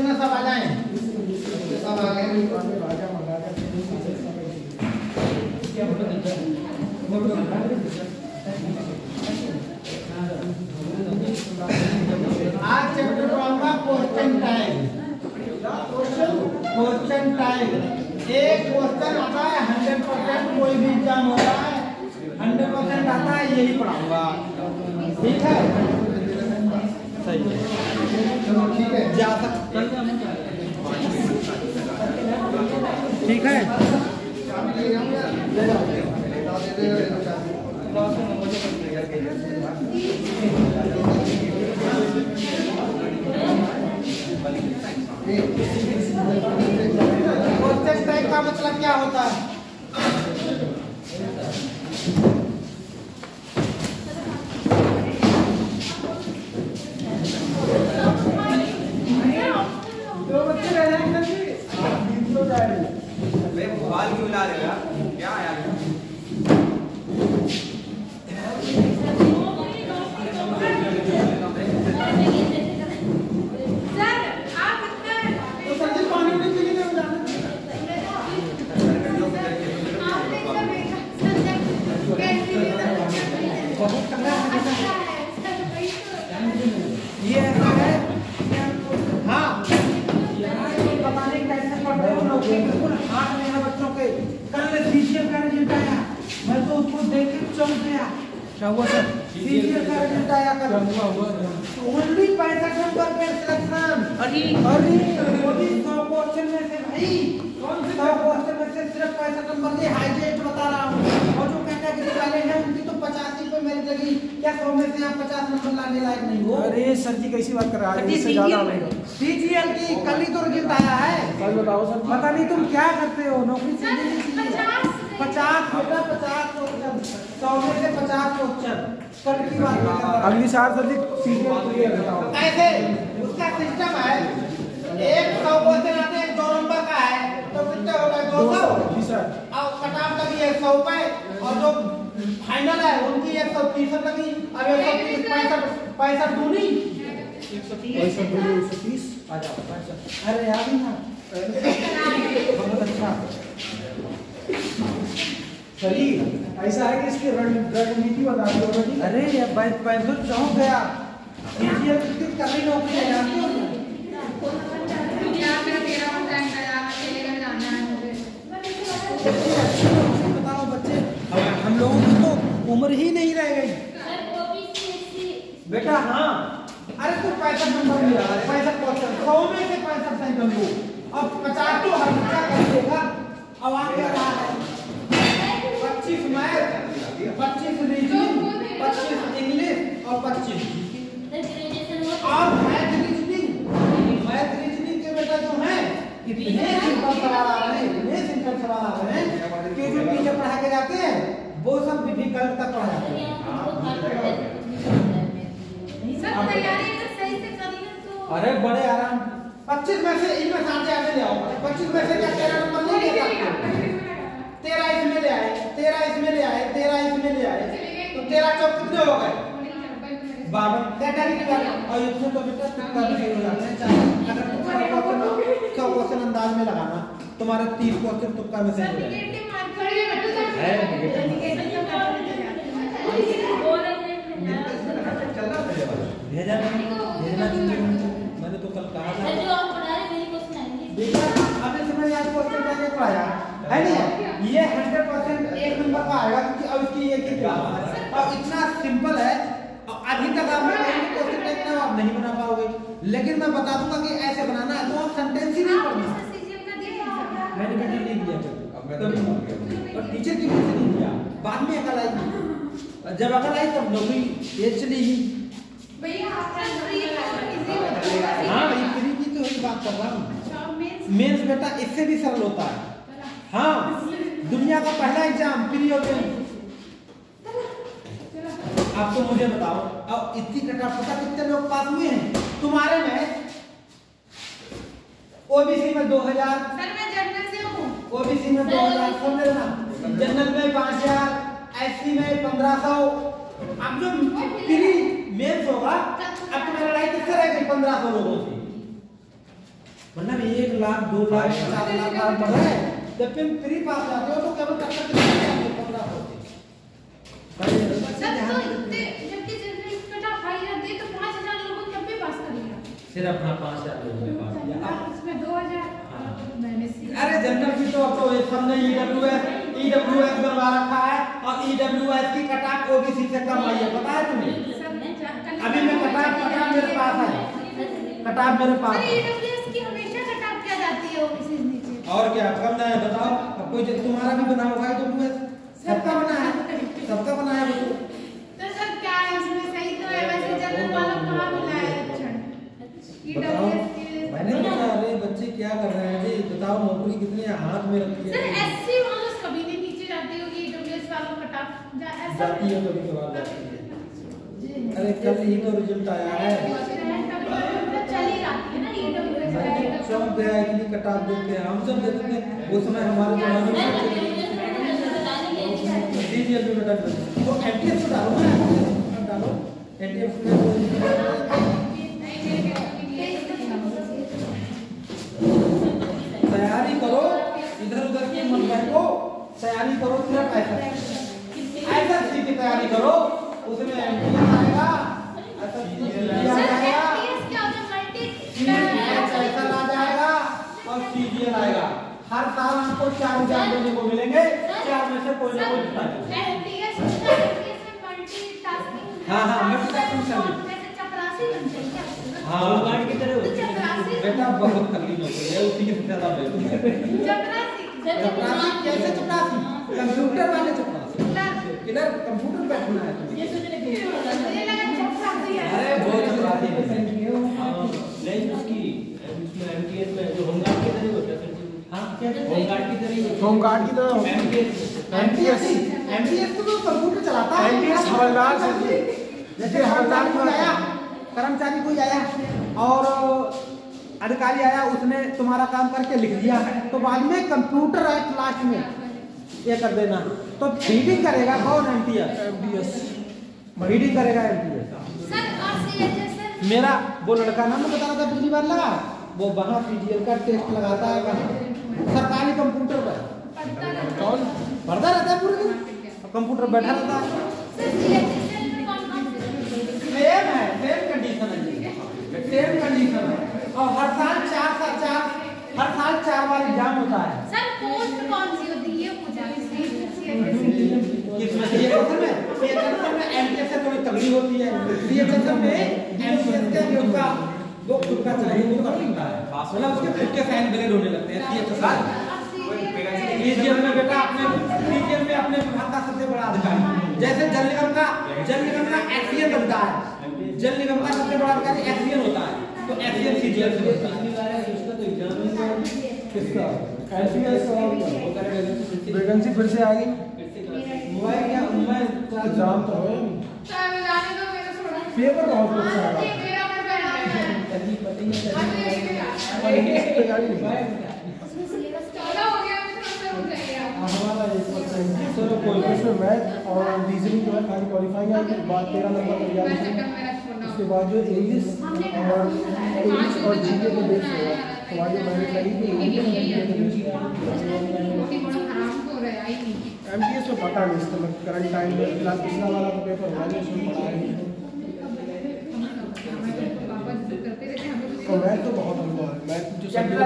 सब आ जाए, सब आ गए। आज चैप्टर पढ़ाऊंगा क्वेश्चन टाइम। क्वेश्चन टाइम एक क्वेश्चन आता है 100%, कोई भी एग्जाम होता है 100% आता है, यही पढ़ाऊंगा। ठीक है, सही है, चलो ठीक है, जा सकते। ठीक है, क्वेश्चन टाइप का मतलब क्या होता है? मोबाइल क्यों ला रहे हो? क्या आया? ये ऐसा है, हाँ, पता नहीं कैसे पढ़ते हो लोग, बिल्कुल हाथ में है बच्चों के। कल सीजीएल का रिजल्ट आया, मैं तो उसको देख के चौंक गया। क्या हुआ सर? सीजीएल का रिजल्ट आया कल, ओनली 65 नंबर पे सिलेक्शन। अरे वो भी 100 क्वेश्चन में से भाई, 100 क्वेश्चन में से सिर्फ 65 नंबर के हाईलाइट बता रहा हूँ। और जो कैटेगरी वाले हैं उनकी तो 85 पे मेरिट लगी। क्या 100 में से आप 50 नंबर लाने लायक नहीं हो? अरे सर जी कैसी बात कर रहा है? इससे ज्यादा आएगा। सीजीएल की कल ही तो रिजल्ट आया है। सर बताओ सर, पता नहीं तुम क्या करते हो, नौकरी चाहिए नहीं चाहिए? 50 बेटा 50 क्वेश्चन, 100 में से 50 क्वेश्चन कल की बात कर रहा हूं। अगली साल सर जी सीजीएल क्लियर बताओ। ऐसे उसका सिस्टम है, एक 100 क्वेश्चन आते हैं 2 नंबर का है तो कितने हो गए? 200। जी सर। और कट-ऑफ लगी है 100 पे, और जो फाइनल है उनकी 130 लगी। अब 130 65 दूनी 130 आ जाओ 65। अरे यार ना बहुत अच्छा सही। ऐसा है कि इसकी रणनीति बता दो। अरे ये पैसों चौंक गया। सीजीएल की कभी नौकरी है जानते हो? बताओ बच्चे, हम लोगों की तो उम्र ही नहीं रह गई बेटा। हाँ, अरे तू 65 नंबर मिला, 65 क्वेश्चन, 100 में से 65 सही कर लो। अब 50 तो हर बच्चा कर देगा। अब आ क्या रहा है? 25 मैथ, 25 रीजनिंग, 25 इंग्लिश और 25 और मैथ रीजनिंग के बेटा जो है इतने सिंपल सवाल आ रहे हैं, इतने सिंपल सवाल आ रहे हैं कि जो टीचर पढ़ा के जाते हैं वो सब डिफिकल्ट तक पढ़ा जाते हैं। अरे बड़े आराम। 25 में से इनमें सामने आगे ले आओ। 25 में से क्या 13 नंबर नहीं ले सकते? 13 इसमें ले आए, 13 इसमें ले आए, 13 इसमें ले आए, तो 13 चौक कितने हो गए? 52। कैटेगरी की बात। और इसमें तो बेटा तुक्का भी सही हो जाते हैं। अगर तुक्का 100 क्वेश्चन अंदाज में लगाना, तुम्हारे 30 क्वेश्चन तुक्का में सही हो जाएंगे। भेजा भेजना चाहिए, मैंने तो कल कहा था। अभी समझ आज क्वेश्चन कैसे पढ़ाया है नहीं? ये 100% 1 नंबर का आएगा क्योंकि अब इसकी एक ही क्लास और इतना सिंपल है। अभी तक आपने क्वेश्चन टाइप ना आप नहीं बना पाओगे, लेकिन मैं बता दूंगा कि ऐसे बनाना है तो आप सेंटेंस ही नहीं पढ़ना। मैंने बेटा नहीं दिया और टीचर की वजह से नहीं दिया, बाद में अकल आई। जब अकल आई तब नौकरी ये चली ही। हाँ भाई फ्री की तो ही बात कर रहा हूँ। मेंस बेटा इससे भी सरल होता है। हाँ, दुनिया का पहला एग्जाम प्री और मेंस। आप तो मुझे बताओ, अब इतनी कट-ऑफ पता कितने लोग पास हुए हैं तुम्हारे में? ओबीसी में 2000। सर मैं जनरल से हूं। ओबीसी में 2000 समझ लेना, जनरल में 5000, एससी में 1500। अब जो प्री मेंस होगा, अब तुम्हारी लड़ाई किससे रह गई? 1500 लोगों से। मतलब 1 लाख 2 लाख 4 लाख का पड़ रहा है। जब तुम प्री पास जाते हो तो केवल टक्कर के 15 होते। सर तो इतने जबकि जनरल कट ऑफ हाई रहती है तो 5000 लोगों ने भी पास कर लिया। सिर्फ अपना 5000 लोगों ने पास किया। उसमें 2000 मैंने अरे जनरल की तो अब तो सबने ईडब्ल्यूएस बनवा रखा है और ईडब्ल्यूएस की कट ऑफ ओबीसी से कम आई है, पता है तुम्हें? अभी मैं कट ऑफ मेरे पास है, कट ऑफ मेरे पास है। ईडब्ल्यूएस की हमेशा कट ऑफ क्या जाती है ओबीसी नीचे। और क्या कम ना है बताओ? अब कोई तुम्हारा भी बना होगा ईडब्ल्यूएस, सबका बना है, सबका बना है वो। तो सर क्या है इसमें सही तो है, वैसे जनरल वालों को कहां मिला है ऑप्शन ईडब्ल्यूएस के? मैंने बोला अरे बच्चे क्या कर रहे हैं जी, बताओ नौकरी कितनी हाथ में रखी है। सर एससी वालों कभी नहीं नीचे जाती होगी, ईडब्ल्यूएस वालों कट ऑफ ऐसा जाती है कभी कभार जाती है। अरे कल ही तो रिजल्ट आया है, चल ही जाती है ना ईडब्ल्यूएस। चौंक गया इतनी कट ऑफ देते हैं। हम जब देते थे उस समय हमारे जमाने में सीजीएल में बेटा तो एमटीएस को डालो ना, डालो एमटीएस में तैयारी करो, इधर उधर की मत बैठो, तैयारी करो सिर्फ ऐसा सी की तैयारी करो, उसमें एमटीएस आएगा, ऐसा सीजीएल आ जाएगा, ऐसा आ जाएगा और सीजीएल आएगा। हर साल आपको 4 एग्जाम देने को मिलेंगे, 4 में से कोई ना कोई हाँ मल्टीटास्किंग सर्विस। हाँ होमगार्ड की तरह होती है बेटा, बहुत तकलीफ होती है उसी के ज्यादा चपरासी। कैसे चपरासी? कंप्यूटर वाले चपरासी, इधर कंप्यूटर बैठना है तुम्हें। अरे बहुत चपरासी है नहीं उसकी, इसमें एमटीएस में जो होमगार्ड की तरह होता है। हाँ क्या होमगार्ड की तरह, होमगार्ड की तरह एमटीएस तो कंप्यूटर चलाता है। एमटीएस हवलदार सर जी, जैसे हवलदार कोई आया, कर्मचारी कोई आया और अधिकारी आया, उसने तुम्हारा काम करके लिख दिया तो बाद में कंप्यूटर एक्ट लास्ट में ये कर देना, तो फीडिंग करेगा कौन? एमटीएस फीडिंग करेगा एमटीएस। मेरा वो लड़का ना मैं बता रहा था पिछली बार लगा, वो वहाँ सीजीएल का टेस्ट लगाता है वहाँ सरकारी कंप्यूटर पर, कौन पढ़ता रहता है पूरे दिन, कंप्यूटर बैठा रहता है। सेम है, सेम कंडीशन है, सेम कंडीशन है और हर साल 4 बार एग्जाम होता है। सर पोस्ट कौन सी होती है मुझे किसमें से? सीएचएसएल में एमटीएस से थोड़ी तगड़ी होती है, सीएचएसएल में एमटीएस के उसका वो खुद का चाहिए वो कर सकता है, मतलब उसके खुद के फैन ब्लेड होने लगते हैं। सीजीएल में बेटा सीजीएल में अपने विभाग का सबसे बड़ा अधिकारी, जैसे जल निगम का एक्सीएन बनता है, जल निगम का सबसे बड़ा अधिकारी एक्सीएन होता है, तो एक्सीएन सीजीएल से होता है। किसका वैकेंसी फिर से आ गई, मोबाइल क्या मोबाइल एग्जाम तो है, पेपर बहुत अच्छा है। तैयारी नहीं हमारा 1% चलो कोई इसमें मैथ और रीजनिंग जो है खाली क्वालिफाइंग है, उसके बाद 13 नंबर तक याद है, उसके बाद जो इंग्लिश और जीके के बेस पे तो आज जो मेरिट लगी थी एमटीएस में पता नहीं, इसका करंट टाइम में क्लास पिछला वाला तो पेपर हुआ नहीं, उसमें पढ़ा है तो मैथ तो बहुत अनुभव है, मैथ जो सब्जेक्ट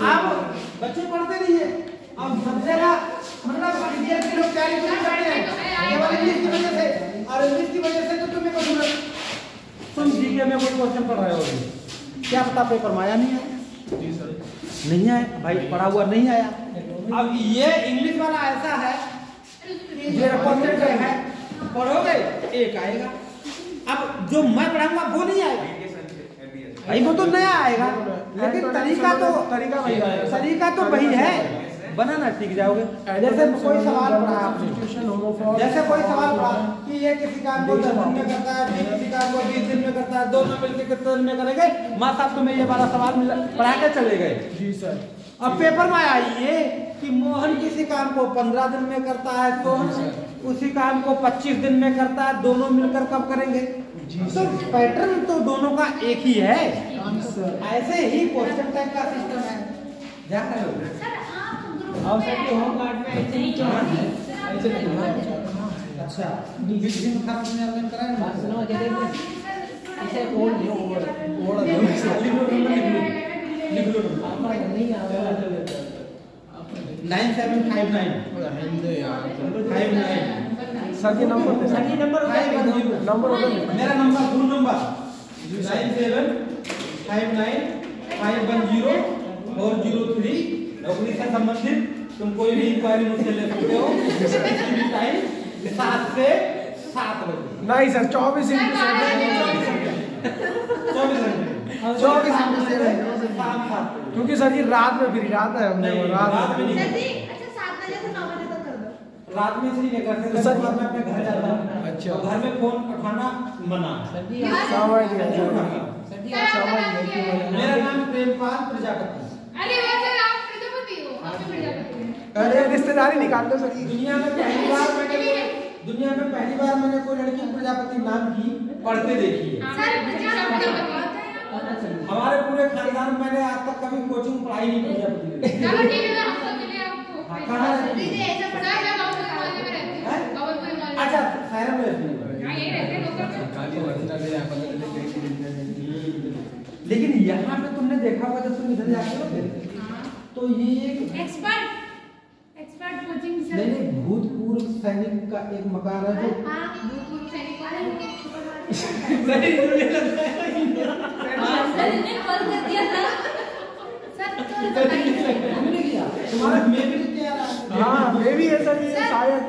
आप बच्चे पढ़ते रहिए, अब सब जगह मतलब सीजीएल के लोग तैयारी नहीं करते हैं केवल इंग्लिश की वजह से, और इंग्लिश की वजह से तो तुम्हें को जरूरत तुम जीके में कोई क्वेश्चन पढ़ रहे हो, क्या पता पेपर में आया नहीं है? जी सर नहीं आया भाई, पढ़ा हुआ नहीं आया। अब ये इंग्लिश वाला ऐसा है, ये रिपोर्टेड है, पढ़ोगे एक आएगा, अब जो मैं पढ़ाऊंगा वो नहीं आएगा भाई, वो तो नया आएगा, लेकिन तरीका तो वही है, बनाना सीख जाओगे। जैसे कोई सवाल पढ़ा आपने, जैसे कोई सवाल पढ़ा कि ये किसी काम को 10 दिन में करता है, किसी काम को 20 दिन में करता है, दोनों मिलकर कितने दिन में करेंगे, माँ साहब तुम्हें ये वाला सवाल पढ़ा के चले गए। जी सर अब पेपर में आया ये कि मोहन किसी काम को 15 दिन में करता है, सोहन उसी काम को 25 दिन में करता है, दोनों मिलकर कब करेंगे? तो पैटर्न तो दोनों का एक ही है। सर ऐसे ही क्वेश्चन टाइप का सिस्टम है। जा रहे हो सर आप ग्रुप और सर के होम गार्ड में ऐसे ही क्या है ऐसे नहीं है। अच्छा डिवीजन का आपने ऑनलाइन कराया ना? सुनो ऐसे ओल्ड लियो ओल्ड लिख लो आपका नहीं आ रहा है 9759 59 सर ये नंबर सर ये नंबर नंबर मेरा नंबर फुल नंबर 9759510403 नौकरी से संबंधित तुम कोई भी इंक्वायरी मुझसे ले सकते हो किसी भी टाइम 7 से 7 बजे। नहीं सर 24 इंटू 7 क्योंकि सर ये रात में फ्री रात है हमने वो रात में सर जी अच्छा 7 बजे से 9 बजे तक कर दो। रात में से नहीं कर सकते सर। मैं अपने घर जाता हूँ। अच्छा। तो घर में फोन उठाना मना। समझ गया मेरा नाम प्रेमपाल प्रजापति। अरे वो सर आप प्रजापति हो, आप भी प्रजापति हो। अरे रिश्तेदारी निकाल दो सर दुनिया में पहली बार मैंने कोई लड़की प्रजापति नाम की पढ़ते देखी है। सर प्रजापति बताते हैं आप। हमारे पूरे खानदान में मैंने आज तक कभी कोचिंग पढ़ाई नहीं प्रजापति। चलो ठीक है ना, आपको मिले आपको। कहाँ रहती है? दीदी ऐसा पढ़ा है गाँव में मोहल्ले में रहती है। गाँव में मोहल्ले। अच्छा शहर में रहती है। हाँ ये रहते हैं लोकल में। लेकिन यहाँ पे तुमने देखा होगा जब तुम इधर जाते हो तो ये एक एक्सपर्ट कोचिंग सर। नहीं भूतपूर्व सैनिक का एक मकान है जो हाँ भूतपूर्व सैनिक वाले सर ने कॉल कर दिया था। सर तो बताइए तुमने किया तुम्हारा मैं भी किया हाँ मैं भी है सर ये शायद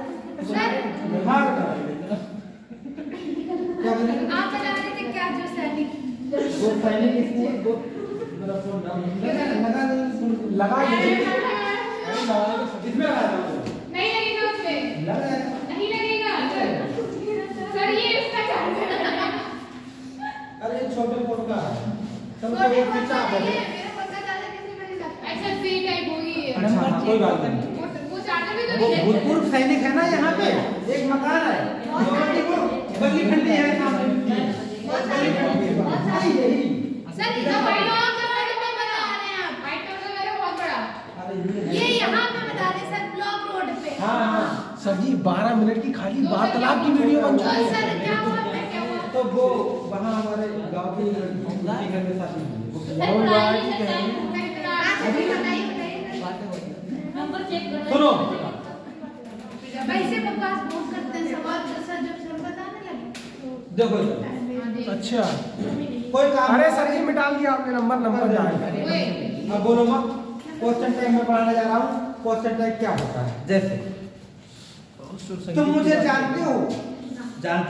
सर हाँ क्या बोले आप बता रहे थे क्या जो सैनिक वो सैनिक स्कूल वो मेरा फोन लगा इसमें लगा दो नहीं लगेगा उसपे लगा नहीं लगेगा सर ये इसका चार्ज है। अरे छोटे फोन का सब छोटे वो फोन खींचा का है नहीं है, मेरा फोन का चार्जर किसी में नहीं लगता। अच्छा सी टाइप होगी ये। अच्छा कोई बात नहीं वो चार्जर भी तो वो नहीं है। भूतपूर्व सैनिक है ना यहाँ पे एक मकान है जो बल्ली खंडी है सामने बल्ली खंडी है यही सर इतना वाइट ऑन कर रहे हैं बता रहे हैं आप वाइट ऑन कर रहे हो बहुत बड़ा ये यहाँ पे बता रहे सर ब्लॉक रोड पे। हाँ हाँ सर जी 12 मिनट की खाली वार्तालाप की वीडियो बन तो चुकी है सर क्या हुआ क्या हुआ तो वो वहाँ हमारे गांव की लड़की घर के साथ सर बताइए अभी बताइए नंबर चेक करो। सुनो पैसे बकवास बहुत करते हैं सवाल तो सर जब सर बताने लगे देखो अच्छा कोई काम अरे सर जी मिटा दिया आपने नंबर डाल अब बोलो मत क्वेश्चन टाइम में पढ़ाने जा रहा हूँ। क्वेश्चन टाइम क्या होता है जैसे तुम मुझे जानते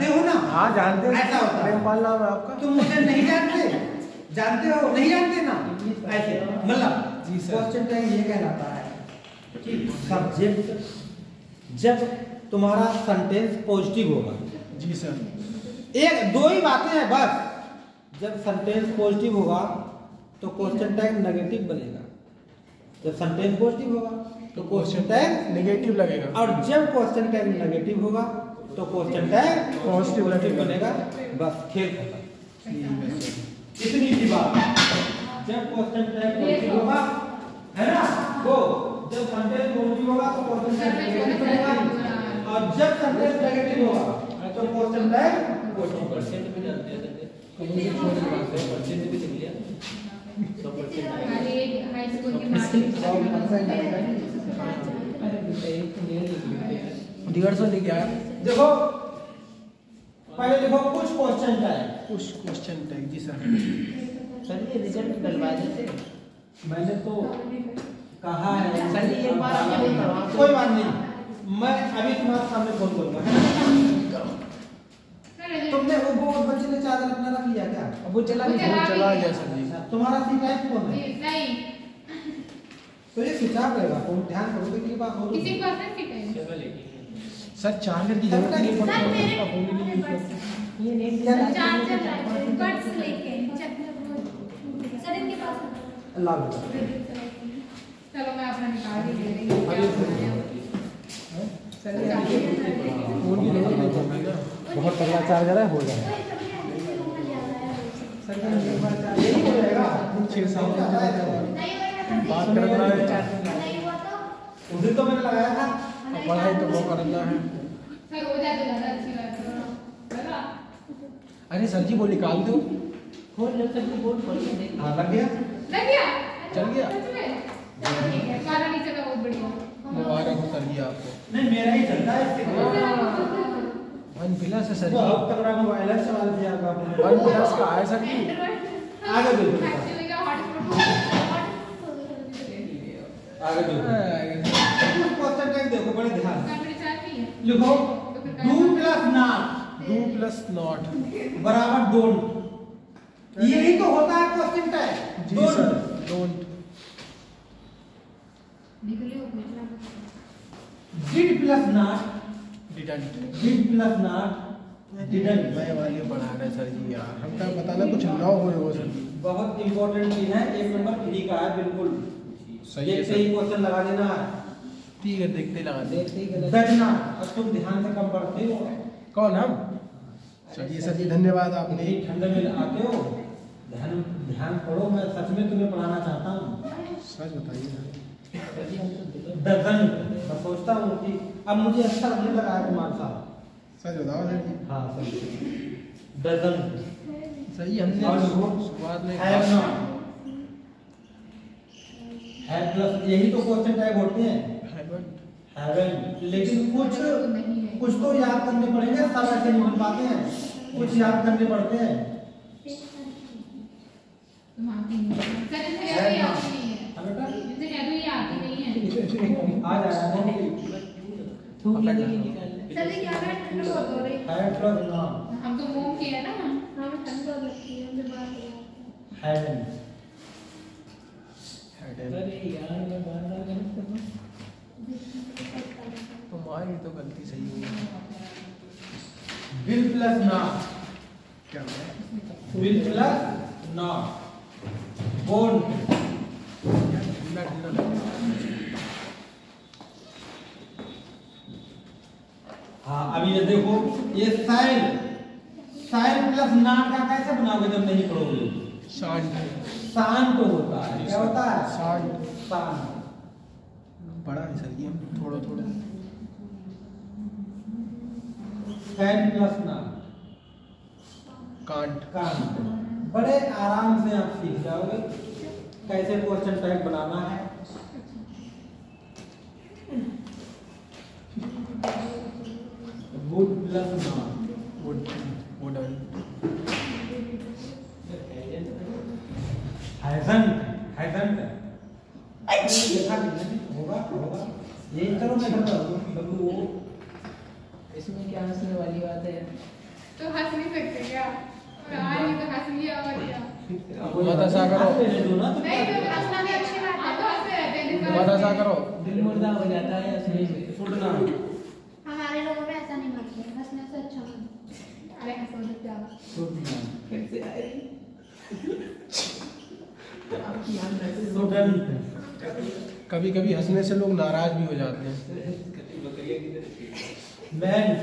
हो ना? हाँ जानते हो ऐसा होता है। प्रेमपाल नाम है आपका तुम मुझे नहीं जानते हो नहीं जानते ना ऐसे मतलब जी सर। क्वेश्चन टाइम ये कहलाता है कि सब्जेक्ट जब तुम्हारा सेंटेंस पॉजिटिव होगा जी सर एक दो ही बातें हैं बस जब सेंटेंस पॉजिटिव होगा तो क्वेश्चन टैग नेगेटिव बनेगा जब सेंटेंस पॉजिटिव होगा तो क्वेश्चन टैग नेगेटिव लगेगा और जब क्वेश्चन टैग नेगेटिव होगा तो क्वेश्चन टैग पॉजिटिव बनेगा बस खेल खत्म इतनी सी बात जब क्वेश्चन टैग पॉजिटिव होगा है ना वो जब सेंटेंस पॉजिटिव होगा तो क्वेश्चन टैग नेगेटिव बनेगा और जब सेंटेंस नेगेटिव होगा तो क्वेश्चन टैग पॉजिटिव परसेंट भी जानते हैं परसेंट भी लिख लिया 100% अरे हाई स्कूल की मार्क्स 150 लिख गया देखो पहले देखो कुछ क्वेश्चन टैग कुछ क्वेश्चन टैग जी सर सर ये रिजल्ट डलवा देते मैंने तो कहा है सर ये एक बार आपने नहीं करवा कोई बात नहीं मैं अभी तुम्हारे सामने फोन करूंगा तुमने वो बच्चे ने चादर अपना रख लिया क्या अब वो चला गया सर जी तुम्हारा सीट टाइप कौन है नहीं तो ये स्विच ऑफ रहेगा फोन ध्यान करोगे कि बात हो किसी को अपना सीट है सर चार्जर की जरूरत नहीं सर मेरे पड़ती ये नेट चार्जर बड्स लेके सर इनके पास अल्लाह चलो मैं अपना निकाल ही दे रही हूँ फोन की जरूरत नहीं पड़ती ना बहुत तगड़ा चार्जर है हो जाएगा यही हो जाएगा 6-7 नहीं होगा बात करना है। नहीं हुआ तो उस दिन तो मैंने लगाया था। पढ़ाई तो वो करना है। सर हो जाए तो ज्यादा अच्छी बात है लगा। अरे सर जी वो निकाल दो। खोल लो सर बोर्ड खोल के देख। हाँ लग गया। लग गया चल गया। सच में चलो ठीक है सारा नीचे का बहुत बढ़िया। मुबारक हो सर जी आपको। नहीं मेरा ही चलता है इससे। वन प्लस है सर वो जी। अब तक रहा मोबाइल है सवाल किया आपका आपने। वन प्लस का है सर जी। आगे दो। एक्चुअली का हॉटस्पॉट आगे दो। क्वेश्चन टैग देखो बड़े ध्यान से। कंप्यूटर चार्ज नहीं है लिखो 2 + नॉट 2 + नॉट। बराबर डोंट। यही तो होता है क्वेश्चन टैग। जी सर डोंट। निकलियो did + not didn't. Did + not didn't. मैं वाले पढ़ा रहे सर जी यार। हमका बताना कुछ ना हो सर जी। बहुत इंपॉर्टेंट चीज है। 1 नंबर फ्री का है बिल्कुल। सही है देखते ही क्वेश्चन लगा देना है। ठीक है देखते लगा दे। डरना। अब तुम ध्यान से कम पढ़ते हो। कौन हम? चलिए सर जी धन्यवाद आपने। नहीं ठंडे में आते हो। ध्यान ध्यान पढ़ो। मैं सच में तुम्हें पढ़ाना चाहता हूँ। सच बताइए सर। डजन। मैं सोचता हूँ कि अब मुझे अच्छा नहीं लगा है कुमार साहब। सच बताओ सर जी। हाँ सही। डजन। सही हमने और वो शुरुआत में हैव नॉट। हैव प्लस यही तो क्वेश्चन टैग होते हैं। हैवंट। लेकिन कुछ तो याद करने पड़ेंगे। सब ऐसे नहीं बन पाते हैं। कुछ याद करने पड़ते हैं। तुम आती नहीं सर इनसे कहते ही आती नहीं है हाँ बेटा इनसे कहते ही आती नहीं है आ जाएगा नहीं। थूक लगी निकाल ले। सर ये क्या है ठंड बहुत हो रही हैव प्लस नॉट। हम तो मूव किए ना हमें ठंड बहुत लगती है हमें बाहर हैवंट। अरे यार मैं बार-बार गलत कर रहा हूं। तुम्हारी तो गलती सही हुई। Will plus not. क्या है? Will plus not. वोंट। ढीला ढीला लग रहा है। हाँ अभी ये देखो ये साइल प्लस नॉट का कैसे बनाओगे जब नहीं पढ़ोगे? शांत। शांत होता है। क्या होता है? शांत। शांत। पढ़ा है सर जी हम थोड़ा थोड़ा। Can plus not. Can't. Can't. बड़े आराम से आप सीख जाओगे कैसे क्वेश्चन टैग बनाना है। Would plus not. Would wooden. Hasn't. Hasn't देखा नहीं होगा होगा ये चलो मैं करता हूँ डब्ल्यू ओ। इसमें क्या हंसने वाली बात है? तो हंस नहीं सकते क्या आज ही तो हंस लिया और क्या मत ऐसा करो। नहीं तो हंसना भी अच्छी बात है तो हंसते रहते हैं दिन भर मत ऐसा करो। दिल मुर्दा हो जाता है हंसने से। फुटना। हमारे लोगों में ऐसा नहीं बनता हंसने से अच्छा बनता अरे हंसो तो क्या फुटना। कैसे आए? आपकी याद रहती है। स्टूडेंट। कभी कभी हंसने से लोग नाराज भी हो जाते हैं। Mayn't.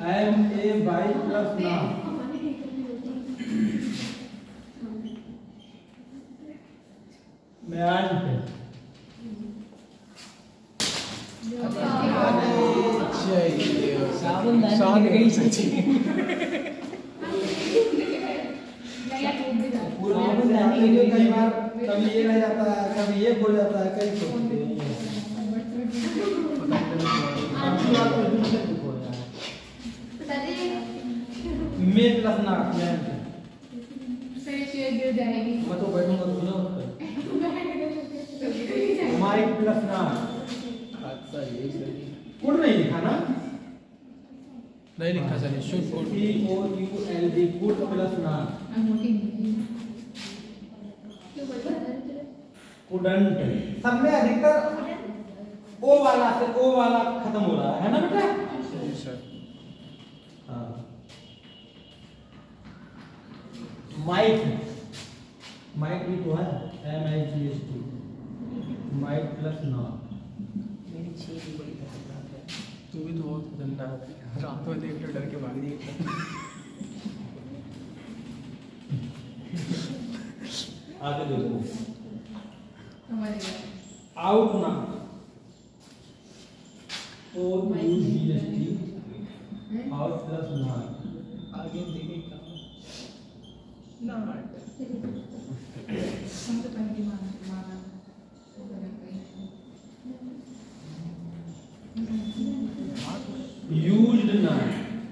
MAY plus not. Mayn't. साबुनदानी गिर गई सच्ची। नया टूट भी जाता साबुनदानी के कई बार कभी ये रह जाता है कभी ये हो जाता है कई सोचते हैं। आपकी बात तो दूसरे को हो रहा है। मे प्लस नॉट। मैंट। सर ये चेयर गिर जाएगी मैं तो बैठूंगा तो सुनो माइक प्लस नॉट। अच्छा यही सही। कुड नहीं लिखा ना? नहीं लिखा sir should good. COULD could plus not. अंगूठी कुडंट। सब में अधिकतर ओ वाला से ओ वाला खत्म हो रहा है ना बेटा? जी सर। हाँ। माइक। माइक भी तो है MIGHT। Mic plus not. मेरी छींक भी बड़ी खतरनाक है। तू भी तो बहुत खतरनाक है। रात में देख लो डर के भाग जाएगा। आगे देखो समझ गया आउट ना तो GST आउट प्लस ना आगे देखे ना हम तो पहले माना यूज्ड ना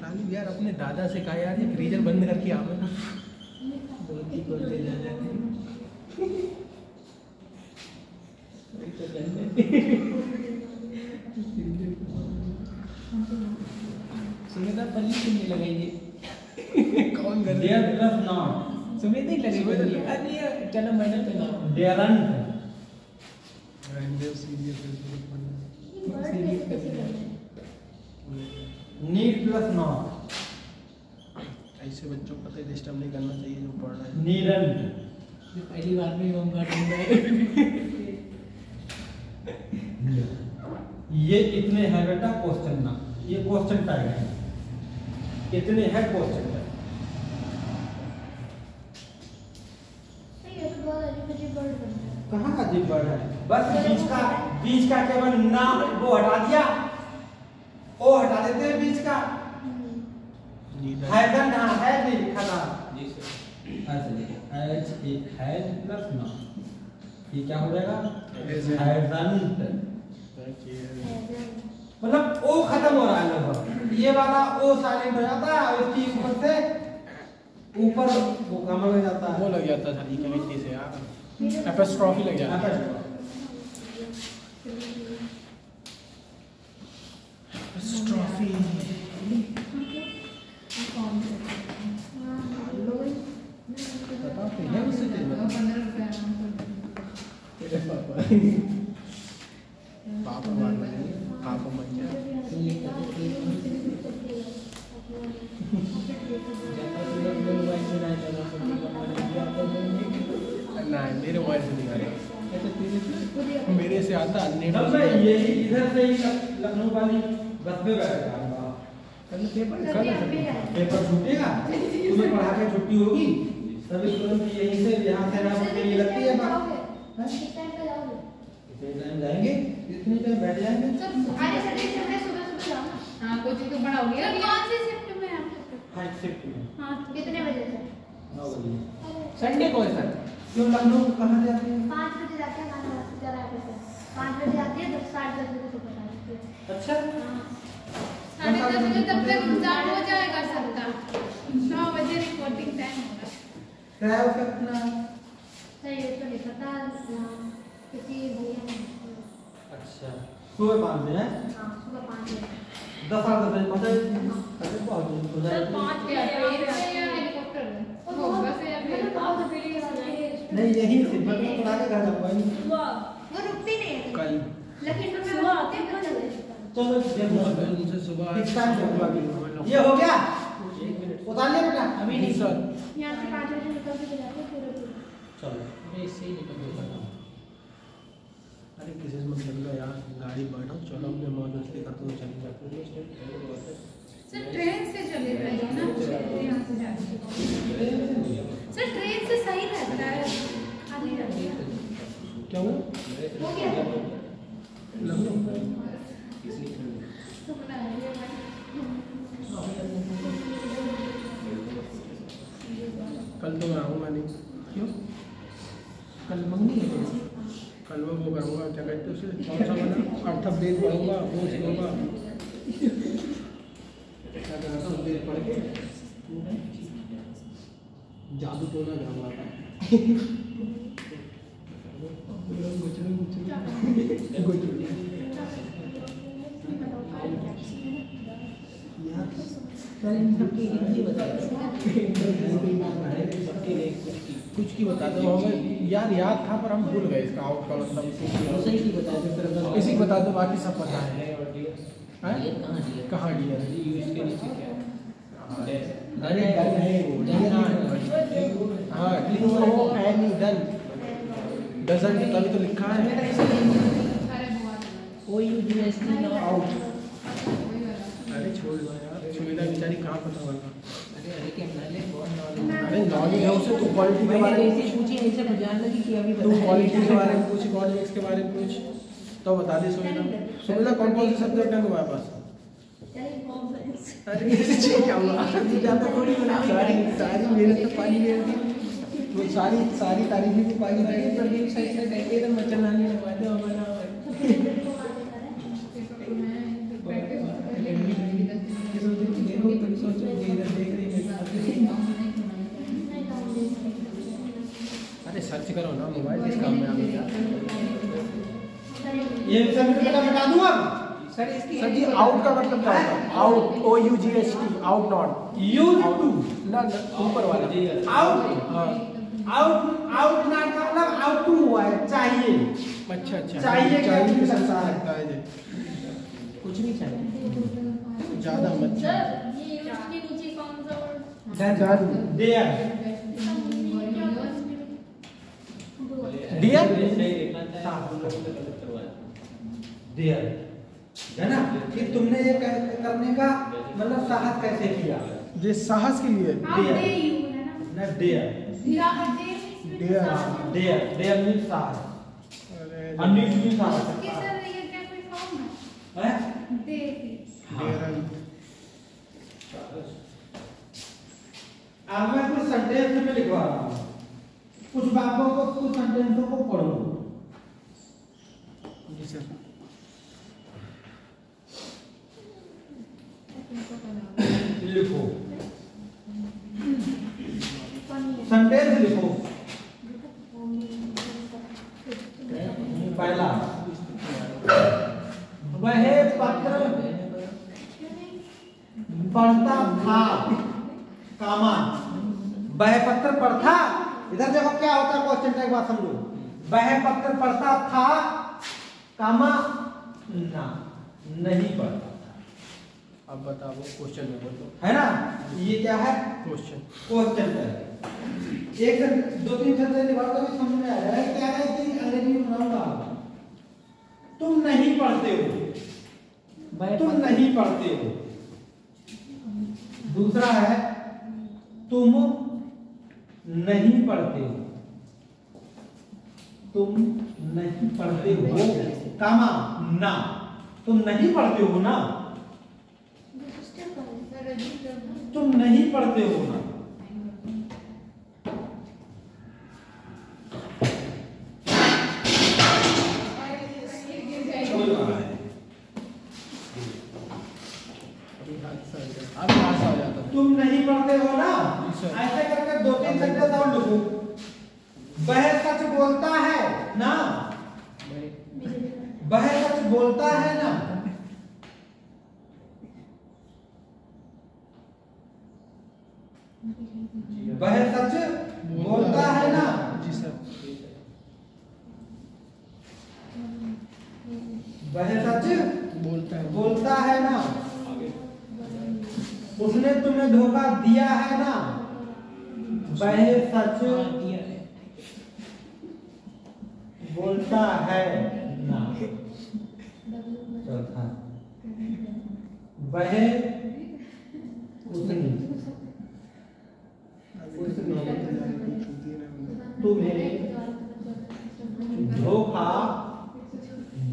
तालिब यार अपने दादा से कहा यार ये फ्रीजर बंद करके आओ ना। बहुत ही बोलते जा रहे थे वही तो करने सुमेधा पल्ली क्यों नहीं लगाएंगे कौन कर देयर प्लस नॉट सुमेधा ही लगेगा अरे ये चलो मैंने पे नाम डेरंट नीड प्लस नॉट ऐसे बच्चों को पता डिस्टर्ब नहीं करना चाहिए जो पढ़ रहे हैं। नीडंट जो पहली बार में होमवर्क ढूंढा है ये इतने है बेटा क्वेश्चन ना ये क्वेश्चन टैग है इतने है क्वेश्चन टैग ये तो बहुत अजीब वर्ड बनता है। कहाँ का अजीब वर्ड है बस बीच का केवल नाम वो हटा दिया ओ हटा देते हैं बीच का हैजन हाँ है भी लिखा था जी सर ऐसे लिखो एच ए हैज प्लस ना ये क्या हो जाएगा हैजंट मतलब ओ खत्म हो रहा है लगभग ये वाला ओ साइलेंट हो जाता है और इसकी ऊपर से ऊपर वो कमर में जाता है वो लग जाता था लिखने से यार एपोस्ट्रोफी लग जाता है। एपोस्ट्रोफी बताओ तो है उससे दे दो। 15 रुपया तेरे पापा पापा मान लेंगे पापा मान जाए ना मेरे मोबाइल से नहीं आ रहा मेरे से आता अन्य तब मैं यही इधर से ही लखनऊ वाली बस में बैठा था कल पेपर पेपर छूटेगा तुम्हें पढ़ा के छुट्टी होगी तभी तुरंत यहीं से यहाँ से ना के लिए लगती है बात किस टाइम पे जाओगे? कितने टाइम जाएंगे कितने टाइम बैठ जाएंगे आज सैटरडे संडे सुबह सुबह जाओ ना। हाँ कोचिंग तो बड़ा हो गया तो कौन सी शिफ्ट में है? हाँ शिफ्ट में हाँ कितने बजे से? 9 बजे संडे को है सर क्यों लखनऊ कहाँ जाते हैं 5 बजे जाते हैं खाना जरा पे से 5 बजे आती है 10:30 बजे तो पता है। अच्छा हाँ 10:30 बजे तब तक एग्जाम हो जाएगा सबका 9 बजे रिपोर्टिंग टाइम होगा क्या उसका कितना सही है तो नहीं पता किसी भैया ने अच्छा सुबह 5 बजे हैं हाँ सुबह 5 बजे 10 बजे पहुंचे अरे बहुत जल्दी हो सर जाएगा 5 बजे या हेलीकॉप्टर वो बस है अभी नहीं यही से बस में तो आके घर जाऊंगा वो रुकती नहीं है कल लखनऊ में वो आते हैं चले चलो देखो उनसे सुबह किस टाइम जाऊंगा ये हो गया उतार लिया बेटा अभी नहीं सर यहाँ से 5 बजे निकल के जाते हैं पूरे चलो मैं इससे ही निकल गया अरे किसी में चल लो यार गाड़ी बैठो चलो अपने मौज मस्ती करते हुए चले जाते हैं। सर ट्रेन से चले जाइए ना यहाँ से जाके सर ट्रेन से सही रहता है खाली रहती है क्या हुआ हो गया लखनऊ सुनना है ये भाई कल तो मैं आऊँगा नहीं क्यों कल मंगनी है कल मैं वो करूँगा क्या कहते हैं उसे कौन सा बना अर्थवेद पढ़ूंगा वो सीखूंगा क्या कहना वेद पढ़ के जादू टोना जाऊँगा सर इन सबकी हिंदी बताइए सबके लिए कुछ की बताते होंगे यार याद था पर हम भूल गए इसका आउट का मतलब सही की बताया तो फिर अगर इसी को बता दो बाकी सब पता है ये कहाँ दिया कहाँ डियर यूज के नीचे क्या है अरे डन है वो हाँ वो है नहीं डन डजंट तभी तो लिखा है अरे बहुत O U D S T not out वही वाला अरे छोड़ दो यार सुविधा बेचारी कहाँ पता होगा अरे नॉलेज है उसे, तू क्वालिटी के बारे में पूछी ऐसे जान लगी कि अभी तू क्वालिटी के बारे में पूछ, इकोनॉमिक्स के बारे में पूछ, तो बता दे सुनीता। सुनीता कौन कौन से सब्जेक्ट है तुम्हारे पास? अरे क्या हुआ, तू ज्यादा थोड़ी बना, सारी मेहनत तो पानी में दी, वो सारी तारीफें भी पानी में प्रदीप सही से देखे तो मचल आने लगा दे बना अरे सर्च करो ना मोबाइल, किस काम में आ गया? ये सबमिट बता दूं अब सर इसकी सर जी आउट का मतलब क्या होता है? Ought, OUGHT, ought not use to ना ऊपर वाला आउट, हाँ। आउट नॉट का मतलब आउट टू हुआ है, चाहिए। अच्छा चाहिए क्या चाहिए भी संसार संसार लगता है जी, कुछ नहीं चाहिए ज्यादा मत सर ये यूज के नीचे कौन सा word? Done there dear there है ना, कि तुमने ये करने का मतलब साहस कैसे किया? ये साहस के लिए आप Dear. दे यू है ना ना देयर देयर मींस साहस, अरे अननीड मींस साहस इसके सर ये क्या कोई फॉर्म है है। दे डियर अब मैं कुछ सेंटेंस में लिखवा रहा हूँ, कुछ बातों को, कुछ सेंटेंसों को पढ़ो। जी सर। लिखो सेंटेंस लिखो। पहला, वह पत्र पढ़ता था, कामा वह पत्र पढ़ता, इधर देखो क्या होता है, क्वेश्चन का एक बात समझो। वह पत्र पढ़ता था, कामा ना नहीं पढ़ता, अब बताओ क्वेश्चन में बोलो, है ना। ये क्या है? क्वेश्चन। क्वेश्चन है। एक से दो तीन सेंटेंस लिखा तो भी समझ में आ रहा है। क्या है कि अंग्रेजी में बनाऊंगा, तुम नहीं पढ़ते हो, तुम नहीं पढ़ते हो। दूसरा है तुम नहीं पढ़ते हो, तुम नहीं पढ़ते हो, कामा ना, तुम नहीं पढ़ते हो ना, तुम नहीं पढ़ते हो ना। अब यहाँ से आ जाता है। तुम नहीं पढ़ते हो ना, जी सर। ऐसे करके दो तीन सेंटेंस और लिखो। वह सच बोलता है ना, वह सच बोलता है ना, वह सच बोलता है ना, जी सर। वह सच बोलता है ना, उसने तुम्हें धोखा दिया है ना, वह सच बोलता है ना। चौथा, वह तुम्हें धोखा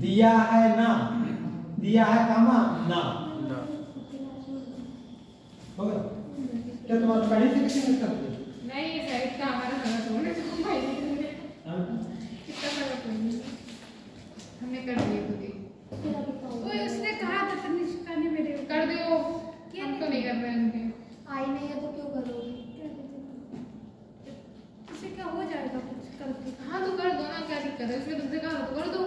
दिया है ना, दिया है कामा ना। हो गया? क्या तुम्हारा पढ़ी से किसी ने करते? नहीं सर इसका हमारा गलत होने तो भाई इसका गलत होने हमने कर दिया खुद ही। ओए उसने कहा था तनिष्का ने मेरे को कर दो, हम तो नहीं कर रहे हैं उनके। आई नहीं है तो क्यों करोगे? इससे क्या हो जाएगा कुछ करके? हाँ तो कर दो ना, क्या दिक्कत है? उसमें तुमसे कहा तो कर दो।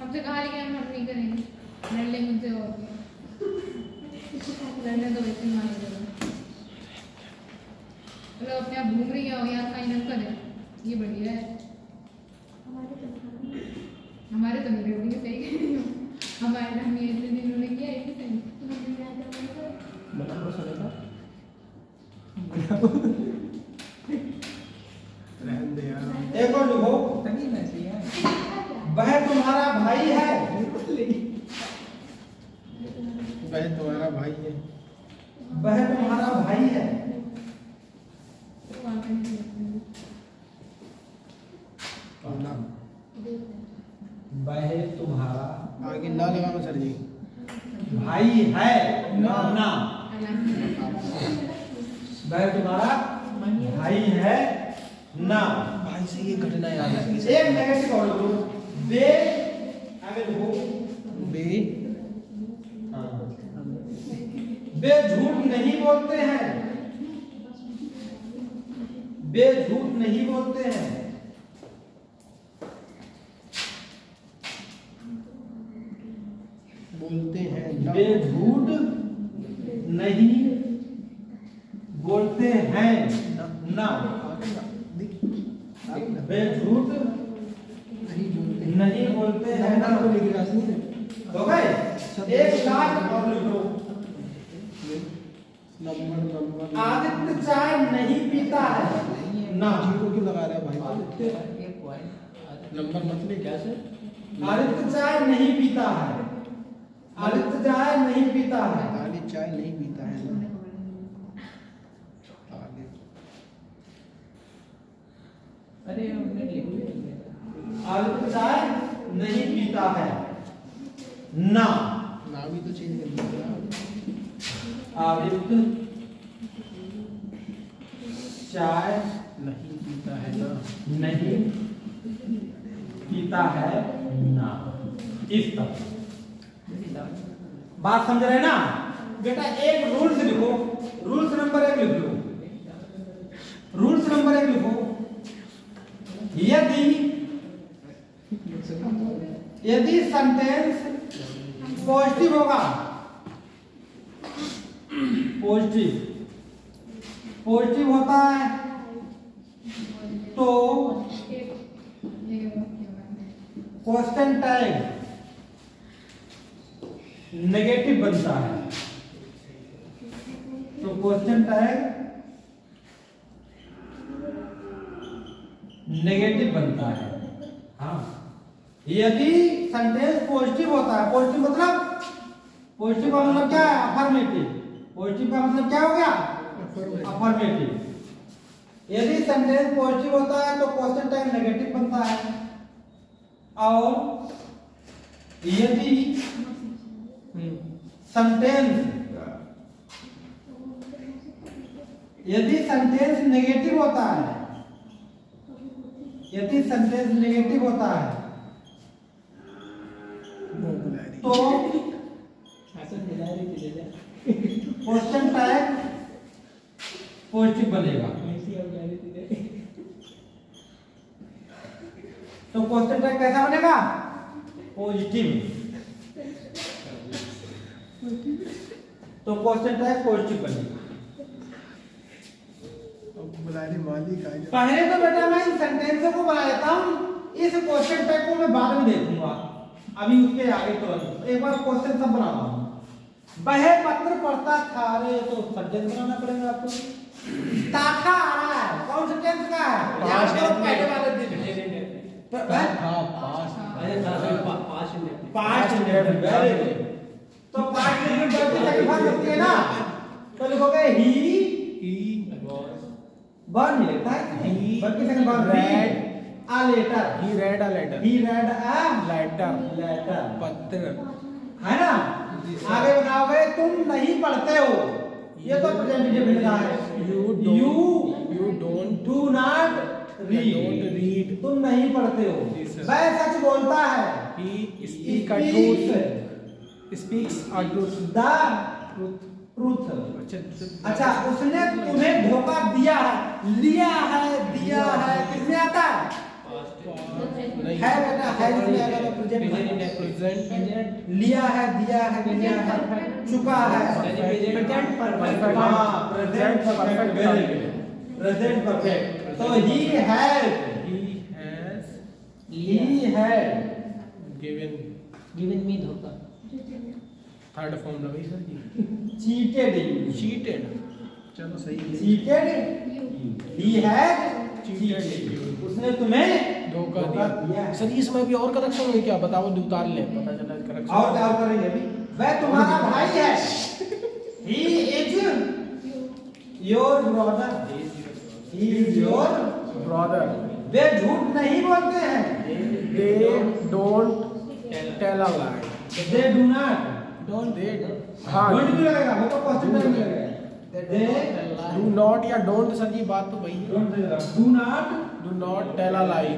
हमसे कहा लेकिन हम नहीं करेंगे, लड़ लेंगे उनसे और क्या। लड़ने तो वैसे मान लो, चलो अपने आप घूम रही है और यहाँ फाइनल कर दे, ये बढ़िया है। हमारे तो नहीं होंगे, सही कह रही हो। हमारे हम ये इतने दिन उन्होंने किया है सही। बनाओ सर, रहने दे यार। एक और लिखो, तभी ना सही है। वह तुम्हारा भाई है, वह तुम्हारा भाई है, वह तुम्हारा भाई है। वह तुम्हारा आगे ना लगाओ सर जी। भाई है ना। वह तुम्हारा भाई है ना। भाई से ये घटना याद है। एक नेगेटिव और लो। वे आगे लिखो। बे वे झूठ नहीं बोलते हैं। वे झूठ नहीं बोलते हैं। बोलते हैं ना। वे झूठ नहीं बोलते हैं ना। वे झूठ नहीं बोलते हैं ना। हो गए। एक लाख और लिख लो। नंबर आदित्य चाय नहीं पीता है ना। जीरो क्यों लगा रहा है भाई? नंबर मत ले क्या से? आदित्य चाय नहीं पीता है। आदित्य चाय नहीं पीता है। आगे चाय नहीं पीता है ना। आगे अरे हमने लिख लिया। आदित्य चाय नहीं पीता है ना। ना भी तो चेंज कर दिया। आदित्य चाय नहीं पीता है ना। नहीं पीता है ना। इस तरह बात समझ रहे ना बेटा। एक रूल्स लिखो। रूल्स नंबर 1 लिख लो। रूल्स नंबर 1 लिखो। यदि सेंटेंस पॉजिटिव होगा, पॉजिटिव होता है तो क्वेश्चन टैग नेगेटिव बनता है। तो क्वेश्चन टैग नेगेटिव बनता है। हाँ, यदि सेंटेंस पॉजिटिव होता है, पॉजिटिव मतलब, पॉजिटिव का मतलब क्या है? अफर्मेटिव। पॉजिटिव का मतलब क्या हो गया? अफर्मेटिव। यदि सेंटेंस पॉजिटिव होता है तो क्वेश्चन टैग नेगेटिव बनता है। और यदि सेंटेंस नेगेटिव होता है, यदि सेंटेंस नेगेटिव होता है तो क्वेश्चन टैग पॉजिटिव बनेगा। तो क्वेश्चन टैग कैसा बनेगा? पॉजिटिव। तो क्वेश्चन टैग पॉजिटिव बनेगा। पहले तो बेटा मैं इन सेंटेंसों को बना लेता हूँ, इस क्वेश्चन टैग को मैं बाद में देखूंगा। अभी उसके आगे तो एक बार क्वेश्चन सब बना रहा हूँ। वह पत्र पढ़ता था। अरे तो सब्जेक्ट बनाना पड़ेगा आपको। ताथा आ रहा है, कौन से टेंस का है? याद करो पहले वाले दिन। Past indefinite. Very good. तो पास्ट इंडेफिनिट वर्ब की सेकंड फॉर्म होती है ना, तो लिखोगे ही वर्ब नहीं लिखता है। वर्ब की second form read a letter। He read a letter। He read a letter। पत्र है ना। आगे बनाओगे तुम नहीं पढ़ते हो। ये तो प्रेजेंट इंडेफिनिट का है। You do not read। तुम नहीं पढ़ते हो। वह सच बोलता है। he speaks a truth। The truth। अच्छा, उसने तुम्हें धोखा दिया है। लिया है, दिया है, किसमें आता है? है बेटा, है जिसमें आएगा तो प्रेजेंट। लिया है, दिया है, दिया है, चुका है। Present perfect. हाँ, present perfect. Very good. Present perfect. तो he had given me धोखा। थर्ड फॉर्म लगा सर जी। cheated। चलो सही है। cheated। he had cheated। उसने तुम्हें धोखा दिया। सर इसमें भी और करेक्शन है क्या? बताओ, उतार ले, पता चला करेक्शन। और क्या करेंगे अभी? वह तुम्हारा भाई है। He is your brother. He is your brother. वे झूठ नहीं बोलते हैं. They don't tell a lie. They do not. They हाँ. Don't भी लगेगा. वो तो क्वेश्चन टाइम लगेगा. They do not या don't सर जी बात तो वही है. do not tell a lie.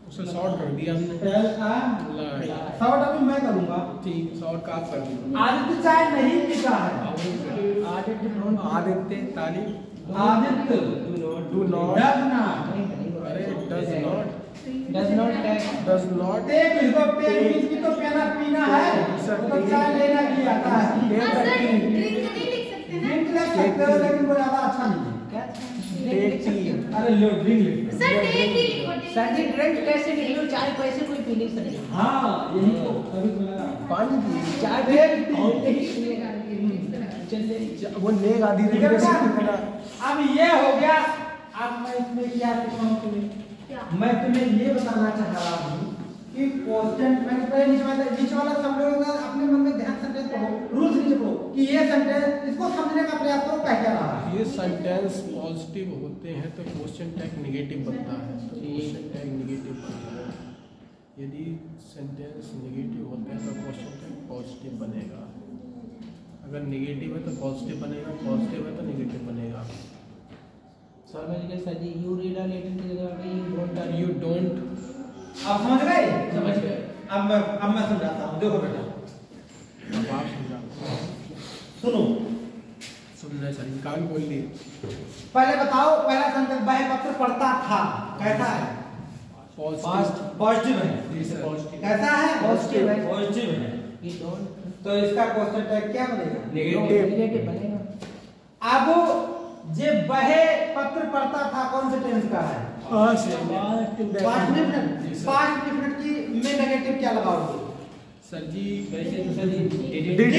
उसे शॉर्ट कर दिया हमने. tell a lie. शॉर्ट अभी मैं करूँगा. ठीक शॉर्ट का आप कर दीजिए. आदित्य चाय नहीं पीता है. आदित्य तालीम. Aditya do not does not. अरे does not टेक लिखो. टेक मींस की तो पीना पीना है. तो चाय लेना की आता है. हाँ सर ड्रिंक नहीं लिख सकते ना ड्रिंक लिख सकते हो लेकिन वो ज्यादा अच्छा नहीं है. Take tea. अरे लो ड्रिंक लिख. सर टेक ही लिखो. सर जी ड्रिंक कैसे नहीं लो चाय कैसे कोई पी नहीं सकता हाँ यही तो अभी तो लगा. पानी पी. चाय वो लेग आदि अब ये हो गया. अब मैं इसमें क्या सिखाऊं तुम्हें. मैं तुम्हें ये बताना चाह रहा हूँ कि क्वेश्चन मैंने पहले नीचे वाला सब लोग अपने मन में ध्यान सेंटेंस पढ़ो. रूल्स नीचे पढ़ो कि ये सेंटेंस इसको समझने का प्रयास करो. कह क्या रहा है. ये सेंटेंस पॉजिटिव होते हैं तो क्वेश्चन टैग नेगेटिव बनता है. क्वेश्चन टैग नेगेटिव बनता है. यदि सेंटेंस नेगेटिव होते हैं तो क्वेश्चन टैग पॉजिटिव बनेगा. अगर नेगेटिव है तो पॉजिटिव बनेगा. पॉजिटिव है तो नेगेटिव बनेगा. समझ गए सर जी. यू रीड लेटर की जगह पे यू डोंट. आप समझ गए. समझ गए. अब मैं समझाता हूँ. देखो बेटा अब आप समझा. सुनो. सुनना सर कान बोल लिए. पहले बताओ पहला सेंटेंस वह पत्र पढ़ता था. कैसा है. पॉजिटिव है. जी सर. कैसा है. पॉजिटिव है. पॉजिटिव है. यू डोंट तो इसका क्वेश्चन टैग क्या बनेगा. नेगेटिव बनेगा. अब जे वह पत्र पढ़ता था कौन से टेंस का है. पास्ट डिफिनिट की में नेगेटिव क्या लगाओगे. सर जी वैसे तो सर जी डिड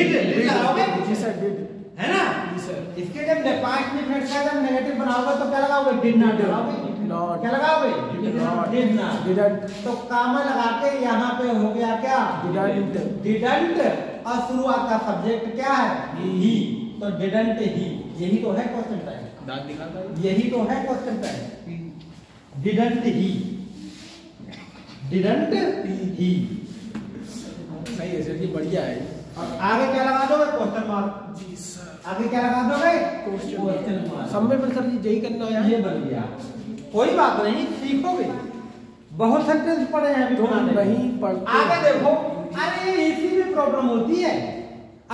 लगाओगे. जी सर डिड है ना. जी सर. इसके जब पास्ट डिफिनिट का जब नेगेटिव बनाओगे तो क्या लगाओगे. डिड नॉट लगाओगे. नॉट. क्या लगाओगे. Did not. Did not. Didn't. तो कामा लगा के यहाँ पे हो गया क्या. डिडंट. डिडंट. और शुरुआत का सब्जेक्ट क्या है. ही. तो डिडंट ही. यही तो है क्वेश्चन टैग. दांत दिखाता है. यही तो है question tag. Didn't he. Didn't he. सही है सर जी. बढ़िया है. और आगे क्या लगा दोगे. Question mark. जी सर. आगे क्या लगा दोगे. क्वेश्चन समय पर सर जी यही करना है. ये बन गया. कोई बात नहीं सीखोगे. बहुत सेंटेंस पढ़े हैं अभी. तो नहीं पढ़ते. आगे देखो. अरे इसी में प्रॉब्लम होती है.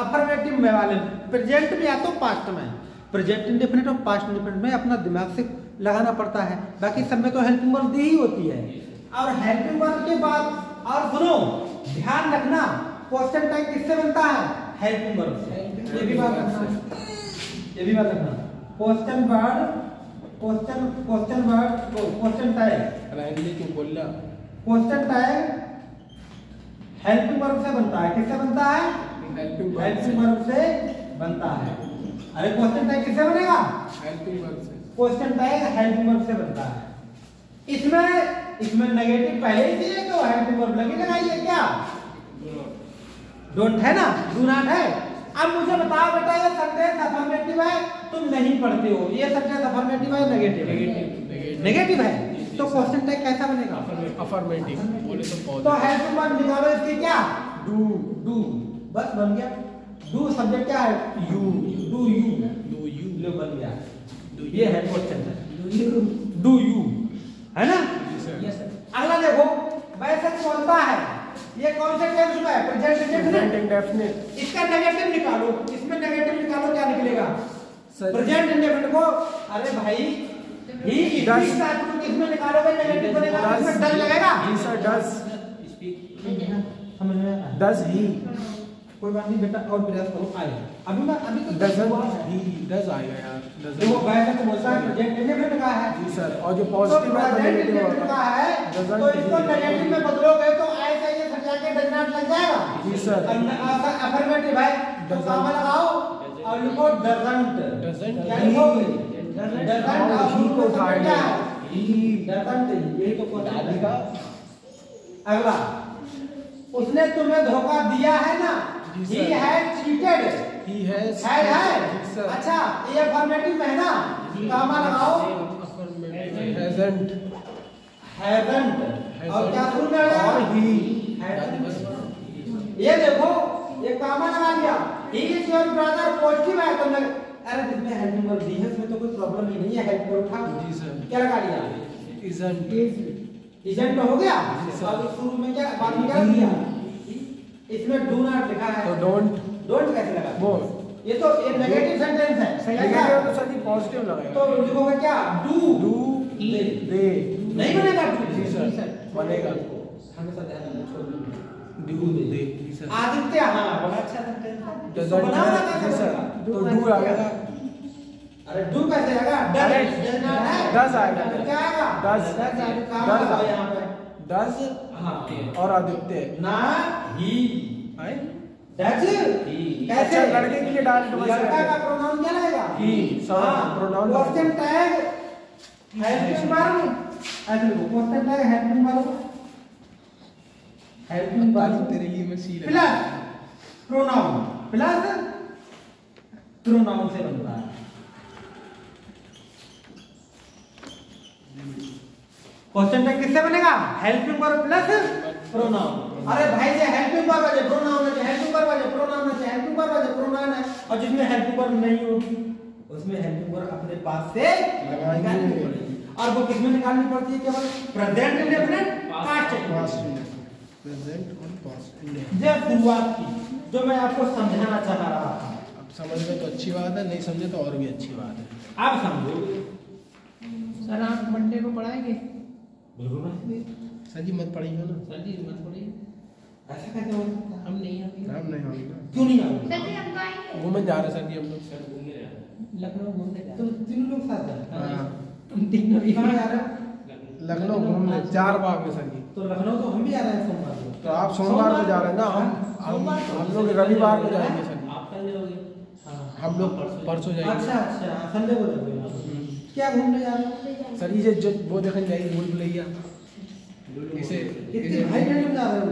अफर्मेटिव में वाले प्रेजेंट में या तो पास्ट में. प्रेजेंट इंडेफिनिट और पास्ट इंडेफिनिट में अपना दिमाग से लगाना पड़ता है. बाकी सब में तो हेल्पिंग वर्ब दी ही होती है. और हेल्पिंग वर्ब के बाद और सुनो ध्यान रखना क्वेश्चन टैग किससे बनता है. हेल्पिंग वर्ब से. ये भी बात रखना. Question tag. रहने क्यों बोल रहा. क्वेश्चन टैग हेल्पिंग वर्ब से बनता है. किससे बनता है. हेल्पिंग वर्ब से बनता है. अरे क्वेश्चन टैग किससे बनेगा. हेल्पिंग वर्ब से. क्वेश्चन टैग हेल्पिंग वर्ब से बनता है. इसमें नेगेटिव पहले ही दिए तो हेल्पिंग वर्ब लगी लगाइए. क्या डोंट है ना. डू नॉट है. अब मुझे बताओ बेटा ये सेंटेंस अफर्मेटिव है. तुम नहीं पढ़ते हो. ये सेंटेंस अफर्मेटिव है नेगेटिव है. नेगेटिव है. तो क्वेश्चन टैग कैसा बनेगा. अफर्मेटिव बोले तो हेल्पिंग वर्ब निकालो इसकी. क्या डू. बस बन गया. डू सब्जेक्ट क्या है. यू. डू यू लो बन गया. ये है क्वेश्चन है. डू यू है ना. अगला देखो वैसे बोलता है. ये कौन से टेंस में है. Present indefinite. इसका नेगेटिव निकालो. इसमें नेगेटिव निकालो क्या निकलेगा. प्रेजेंट इंडेफिनिट को. अरे भाई ही किसमें निकालोगे नेगेटिव बनेगा. इसमें डज लगेगा. जी सर डज. समझ में आया. Does he. कोई बात नहीं बेटा और प्रयास करो. आएगा अभी तो डजंट ही. डज आएगा यार. देखो वैसे तो बोलता है प्रेजेंट इंडेफिनिट का है. जी सर. और जो पॉजिटिव है वो नेगेटिव का है. तो इसको नेगेटिव में बदलोगे तो ऐसे ये सजा के डज नॉट लग जाएगा. जी सर. अफर्मेटिव है तो कामा लगाओ और लिखो डजंट. क्या लिखोगे. डजंट ही को उठाएंगे. डजंट. यही तो कोई. अगला उसने तुम्हें धोखा दिया है ना. He had cheated. He has. है। अच्छा ये अफर्मेटिव में है ना, कामा लगाओ। Hasn't. हैजंट और क्या शुरू में आया? और he. ये देखो ये कामा लगा लिया। He is your brother positive है तो अरे इसमें हेल्पिंग वर्ब दी है, इसमें तो कोई प्रॉब्लम ही नहीं है। हेल्प वर्ब उठा क्या लगा लिया? Isn't. इजेंट हो गया। अब शुरू में क्या बाद में क्या दिया? इसमें डू नॉट लिखा है तो don't. डोंट कैसे लगा? वो ये तो ये नेगेटिव सेंटेंस है। नेगेटिव तो सर जी पॉजिटिव लगाएगा। तो लिखोगे क्या? Do Do. They. नहीं बनेगा डू। जी सर बनेगा। हमेशा ध्यान रखना, छोड़ दो। Do they. जी सर। आदित्य हाँ बड़ा अच्छा सेंटेंस है। Doesn't. बनाओ ना जी कैसे सर। बनेगा? तो do आएगा। अरे डू कैसे आएगा? Does आएगा। क्या आएगा? Does. काम Does लगाओ यहाँ पे। Does हाँ और आदित्य ना ही है। डज अच्छा कैसे? लड़के के लिए डाल दो। लड़का का प्रोनाउन क्या लगेगा? He. हाँ, pronoun question tag helping verb ऐसे लिखो। क्वेश्चन टैग हेल्पिंग वर्ब तेरे लिए मैं सी प्लस प्रोनाउन से बनता है। क्वेश्चन टैग किससे बनेगा? Helping verb plus pronoun. अरे भाई ये हेल्पिंग वर्ब है, प्रोनाउन है, हेल्पिंग वर्ब है, प्रोनाउन है, हेल्पिंग वर्ब है, प्रोनाउन है। और जिसमें हेल्पिंग वर्ब नहीं होगी उसमें हेल्पिंग वर्ब अपने पास से निकालनी पड़ेगी। और वो किसमें निकालनी पड़ती है? केवल प्रेजेंट इंडेफिनिट पास्ट प्रेजेंट और पास्ट इंडेफिनिट। जब शुरुआत की जो मैं आपको समझाना चाह रहा था। अब समझ में तो अच्छी बात है, नहीं समझे तो और भी अच्छी बात है। आप समझो सर आप मंडे को पढ़ाएंगे? बिल्कुल ना सर जी मत पढ़िएगा ना। सर जी मत पढ़िए, ऐसा कैसे हो सकता है? हम नहीं आएंगे। हम नहीं होंगे। क्यों नहीं आओगे? सर जी हम तो आएंगे। घूमने जा रहे हैं सर जी हम लोग। लखनऊ घूमने जा तुम तीनों लोग साथ जा रहे हाँ तुम तीनों भी कहाँ जा रहे हो? लखनऊ घूमने 4 बार में सर जी। तो लखनऊ तो हम भी आ रहे हैं सोमवार को। तो आप सोमवार को जा रहे हैं ना, हम लोग रविवार को जाएंगे सर जी। आप कल जाओगे? हम लोग परसों जाएंगे। अच्छा अच्छा संडे को जाओगे। क्या घूमने जा रहे हो? सर जी जो वो देखने जाएंगे भूल भुलैया इसे इतने भाई ठंड में जा रहे हो?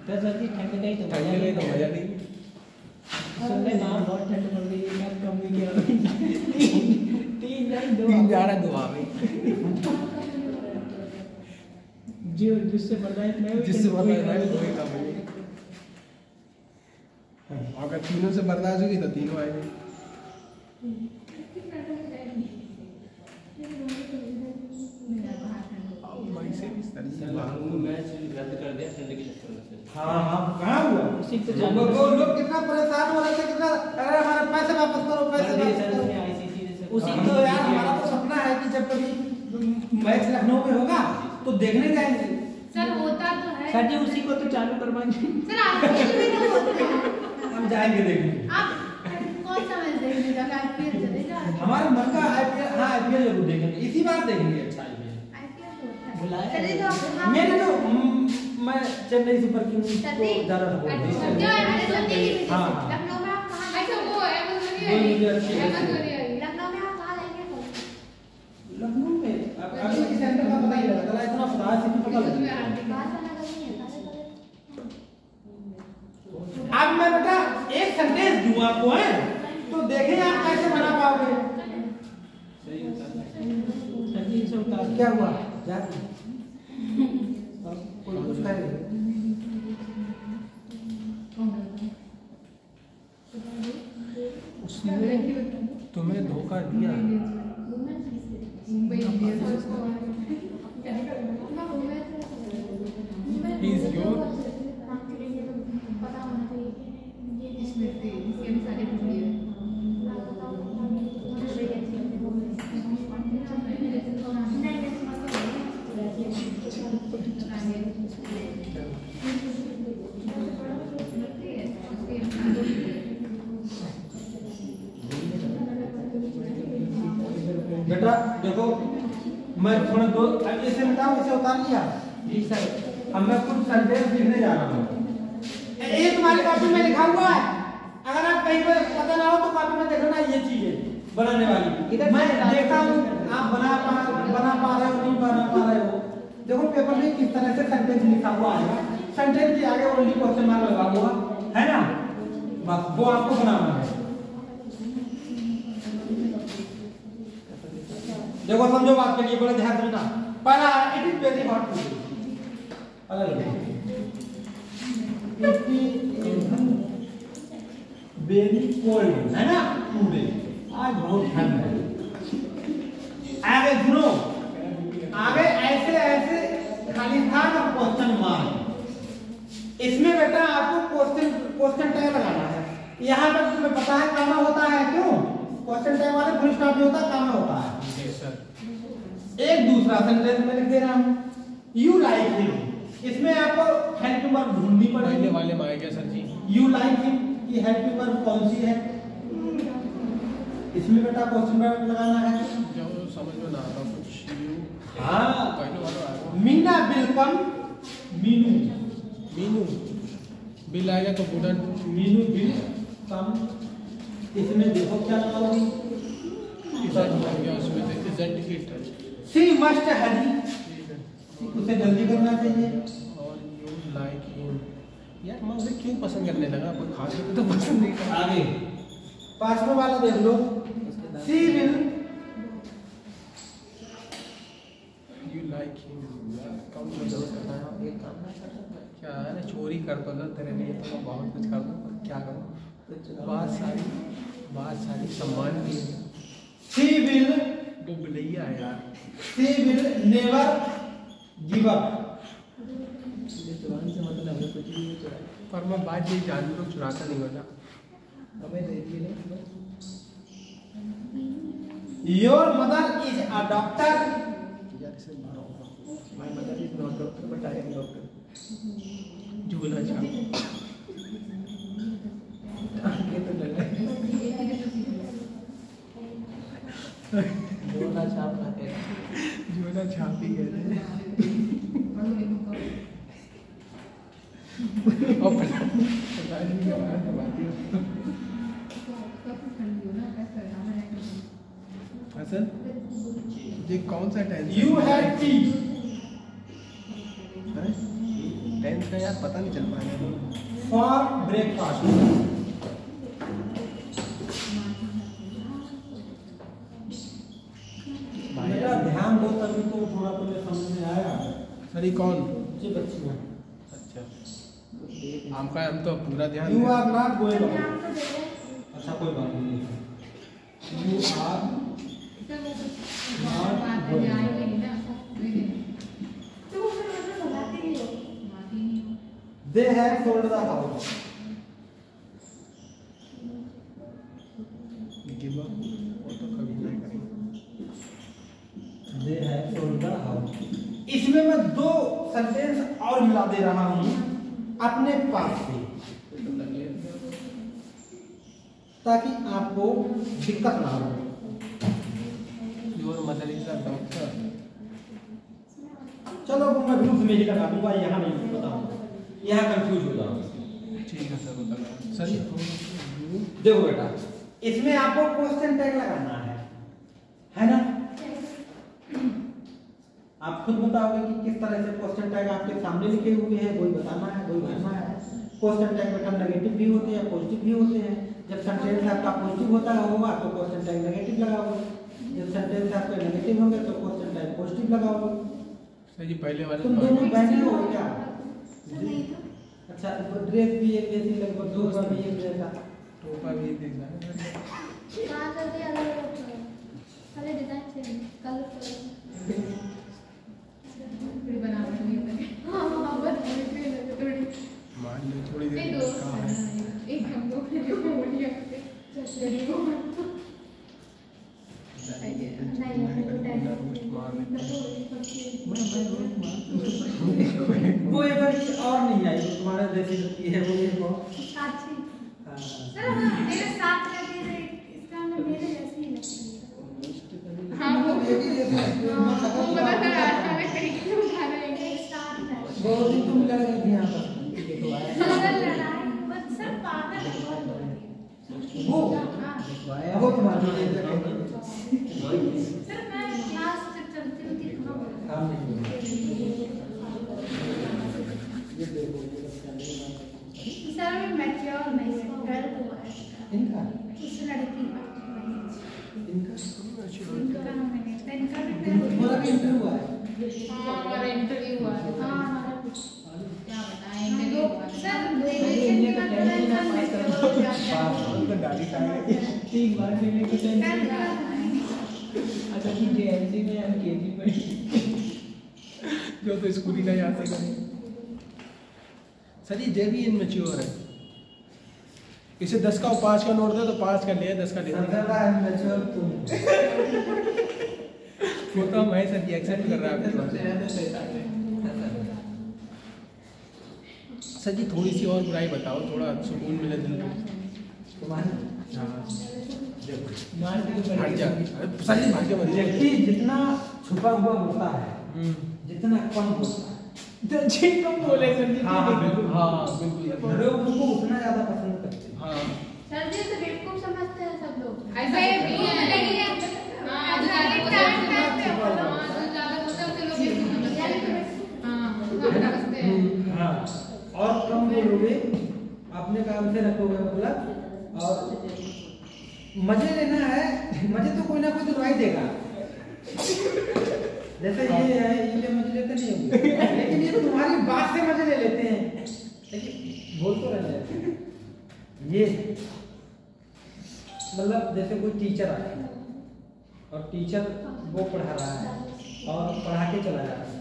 तो सर जी ठंड गई तो ठंड में तो मजा नहीं। सुनने ना बहुत ठंड पड़ रही है, मैं कम नहीं किया। तीन नहीं दो 3 जा रहा है 2 आ गई। जो जिससे बर्दाश्त नहीं हुई, जिससे कोई बर्दाश्त नहीं काम कोई काम नहीं। अगर तीनों से बर्दाश्त होगी तो तीनों आएंगे। भाई से भी सर जी मैच रद्द कर दिया ठंड के चक्कर में। हाँ हाँ कहाँ हुआ? उसी से लोग कितना परेशान हो रहे थे, कितना अरे हमारे पैसे वापस करो, पैसे वापस करो। उसी तो यार हमारा तो सपना है कि जब कभी मैच लखनऊ में होगा तो देखने जाएंगे। सर होता तो है। सर जी उसी को तो चालू करवाएंगे। सर आईपीएल भी तो होता है। हम जाएंगे देखने। आप कौन सा मैच देखने जाओगे? आईपीएल चलेगा। हमारे मन का आईपीएल, हाँ आईपीएल जरूर देखेंगे, इसी बार देखेंगे। अच्छा आईपीएल तो होता है। बुलाया चलिए तो आप मेरे तो मैं चेन्नई सुपर किंग्स को ज्यादा सपोर्ट अच्छा करता क्यों है? सत्य की वजह हाँ। से। लखनऊ में आप कहाँ? अच्छा वो एमएस वो मुझे अच्छी एमएस लगती है। वगैरह। लखनऊ में आप कहाँ जाएंगे? लखनऊ में अभी इस सेंटर का पता ही नहीं लगा, इतना पता है सिटी पता तुम्हें लगा। हार्दिक बात बना करनी है। अब मैं बेटा एक सेंटेंस दूं आपको है तो देखें आप कैसे बना पाओगे। सर जी इसे उतार क्या हुआ? जाती कोई कुछ करे उसने तुम्हें धोखा दिया। Mumbai Indians He is your इसके भी सारे वीडियो बेटा देखो मैं थोड़ा दो अब इसे मिटाओ, इसे उतार लिया जी सर। अब मैं कुछ सेंटेंस लिखने जा रहा हूँ। ये तुम्हारी कॉपी में लिखा हुआ है, अगर आप कहीं पर पता ना हो तो कॉपी में देखना ये चीज है बनाने वाली। मैं देखता हूँ आप बना पा रहे हो नहीं बना पा रहे हो। देखो पेपर में किस तरह से सेंटेंस लिखा हुआ है, सेंटेंस के आगे ओनली क्वेश्चन मार्क लगा हुआ है ना, बस वो आपको बनाना है। देखो समझो बात के लिए बड़े ध्यान से सुनना। पहला it is very hot today. Very cold है ना टुडे, आज बहुत ठंड है। आगे सुनो, आगे ऐसे ऐसे खाली था ना क्वेश्चन मार्क। इसमें बेटा आपको क्वेश्चन टैग लगाना है। यहाँ पर तुम्हें पता है कामा होता है, क्यों? क्वेश्चन टैग वाले फुल स्टॉप जो होता है कामा होता है। एक दूसरा सेंटेंस में लिख दे रहा हूँ, यू लाइक हिम। इसमें आपको हेल्प वर्ब ढूंढनी पड़ेगी। वाले में आएगा सर जी। यू लाइक हिम की हेल्प वर्ब कौन सी है? इसमें बेटा क्वेश्चन वर्ब लगाना है। जो समझ में ना आ रहा कुछ यू। हाँ, पहले वाला आएगा Meena will come. Meenu Meenu. Bill आएगा तो वुडंट। Meenu will come. इसमें देखो क्या लगाओगी? इजेंट हो गया उसमें से इजेंट इट। सी मस्ट हरी, उसे जल्दी करना चाहिए। और यू लाइक हिम। यार मैं उसे क्यों पसंद करने लगा? कोई खास बात तो पसंद नहीं था। आगे पांचवा वाला देख लो, see will. You like him. कम जरूरत करना है एक काम ना कर सकता क्या है ना, चोरी कर तो लो तेरे लिए तो मैं बहुत कुछ कर दूँ, क्या करूँ? बात सारी सम्मान की है। सी विल, वो बिलैया है यार। सी विल नेवर गिव अप। चुराने से मतलब हमें कुछ भी नहीं चुराए, पर मैं बात ये जानबूझ चुराता नहीं होता। हमें दे दिए नहीं। Your mother is a doctor. यार इसे मारो। My mother is not doctor but I am doctor. झूला छाप। ये तो लगा झोला छाप खाते हैं। झूला छाप ही कहते हैं। और पता नहीं क्या बात है। हसन ये कौन सा tense? You have tea tense का यार पता नहीं चल पाएगा। For breakfast. बेटा ध्यान दो तभी तो थोड़ा तुम्हें समझ में आएगा। सर ये कौन? बच्चे बच्चियां। अच्छा आपका हम तो पूरा ध्यान यू दें। Are not going. अच्छा कोई बात नहीं। You are they have sold the house. Give up वो तो कभी नहीं करेंगे। They have sold the house. इसमें मैं दो सेंटेंस और मिला दे रहा हूं अपने पास से, ताकि आपको दिक्कत ना हो। Your mother is a doctor. चलो वो मैं ग्रुप में ही लगा दूंगा, यहाँ नहीं बताऊंगा, यहाँ कंफ्यूज हो जाओगे। ठीक है सर बता सर। ये देखो बेटा इसमें आपको क्वेश्चन टैग लगाना है ना? आप खुद बताओगे कि किस तरह से क्वेश्चन टैग आपके सामने लिखे हुए हैं, वही बताना है, वही भरना है। क्वेश्चन टैग बेटा नेगेटिव भी होते हैं, पॉजिटिव भी होते हैं। जब सेंटेंस आपका पॉजिटिव होता होगा तो क्वेश्चन टैग नेगेटिव लगाओगे, जब सेंटेंस आपके नेगेटिव होंगे तो क्वेश्चन टैग पॉजिटिव लगाओगे। सर जी पहले वाले तुम दोनों बहने हो क्या? अच्छा ड्रेस भी एक जैसी, लगभग टोपा भी एक जैसा। टोपा भी देखना है। मान लो थोड़ी देर में कहाँ है? एक हम लोग बढ़िया वो एक और नहीं आई तुम्हारे जैसी लगती है वो एक और। चलो मेरे साथ रहती है इसका मतलब मेरे जैसी ही लगती है। हाँ वो बेटी जैसी लगती है। वो पता चला हमें कहीं क्यों उठा रहे हैं। एक साथ है बहुत ही तुम लग रही थी यहाँ पर। पागल लड़ाई बस सब पागल है वो वो तुम्हारी जैसी सर मैं क्लास जब चलती होती कहाँ काम नहीं सर मैं मैच्योर नहीं हूँ, गर्ल हुआ है इनका उस लड़की का इनका इनका मैंने इनका तुम्हारा भी इंटरव्यू हुआ है? हाँ हमारा इंटरव्यू हुआ है। हाँ हमारा कुछ क्या बताएं इंटरव्यू हुआ है। सर इन्हें तो टेंशन ना पास कर दो। तो गाड़ी टांगे 3 बार मिलने को टेंशन। अच्छा कि जेएनसी में हम केजी में जो तो स्कूल ही नहीं आते करें। सर ये जे भी इनमेच्योर है। इसे 10 का और 5 का नोट दे तो 5 का ले 10 का ले तुम वो तो हम सर जी एक्सेप्ट कर रहा है आपकी बात। सर जी थोड़ी सी और बुराई बताओ, थोड़ा सुकून मिले दिल को। तुम्हारी मार के भाग जा सर जी, भाग जा मत। व्यक्ति जितना छुपा हुआ होता है, जितना कम होता है, जी कम बोले सर जी। हाँ बिल्कुल, हाँ बिल्कुल लोग उनको उतना ज्यादा पसंद करते हैं। हाँ। सर जी से बेवकूफ समझते हैं सब लोग। ऐसा ही नहीं है। हाँ जो ज़्यादा होता है उसे लोग बेवकूफ समझते हैं। हाँ समझते हैं। हाँ, और कम बोलोगे, अपने काम से रखोगे मतलब, और मजे लेना है, मजे तो कोई ना कोई दिलवाई देगा। जैसे ये है, ये मजे लेते नहीं होंगे, लेकिन ये तुम्हारी बात से मजे ले लेते हैं। लेकिन बोल तो रहे हैं ये, मतलब जैसे कोई टीचर आया और टीचर वो पढ़ा रहा है और पढ़ा के चला जा रहा है,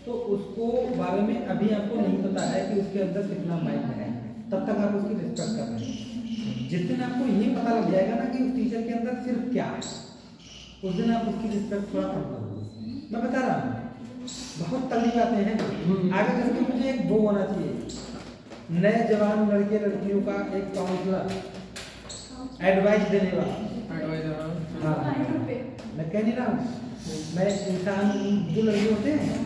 तो उसको बारे में अभी आपको नहीं पता है कि उसके अंदर कितना माइंड है, तब तक आप उसकी रिस्पेक्ट कर रहे हैं। जिस दिन आपको ये पता लग जाएगा ना कि उस टीचर के अंदर सिर्फ क्या है, उस दिन आप उसकी रिस्पेक्ट थोड़ा कम करोगे। मैं बता रहा हूँ, बहुत तगड़ी बातें हैं। आगे चल के मुझे एक वो होना चाहिए, नए जवान लड़के लड़कियों का एक काउंसलर, एडवाइस देने वाला। हाँ, मैं कह नहीं रहा हूँ, मैं इंसान जो लड़के होते हैं,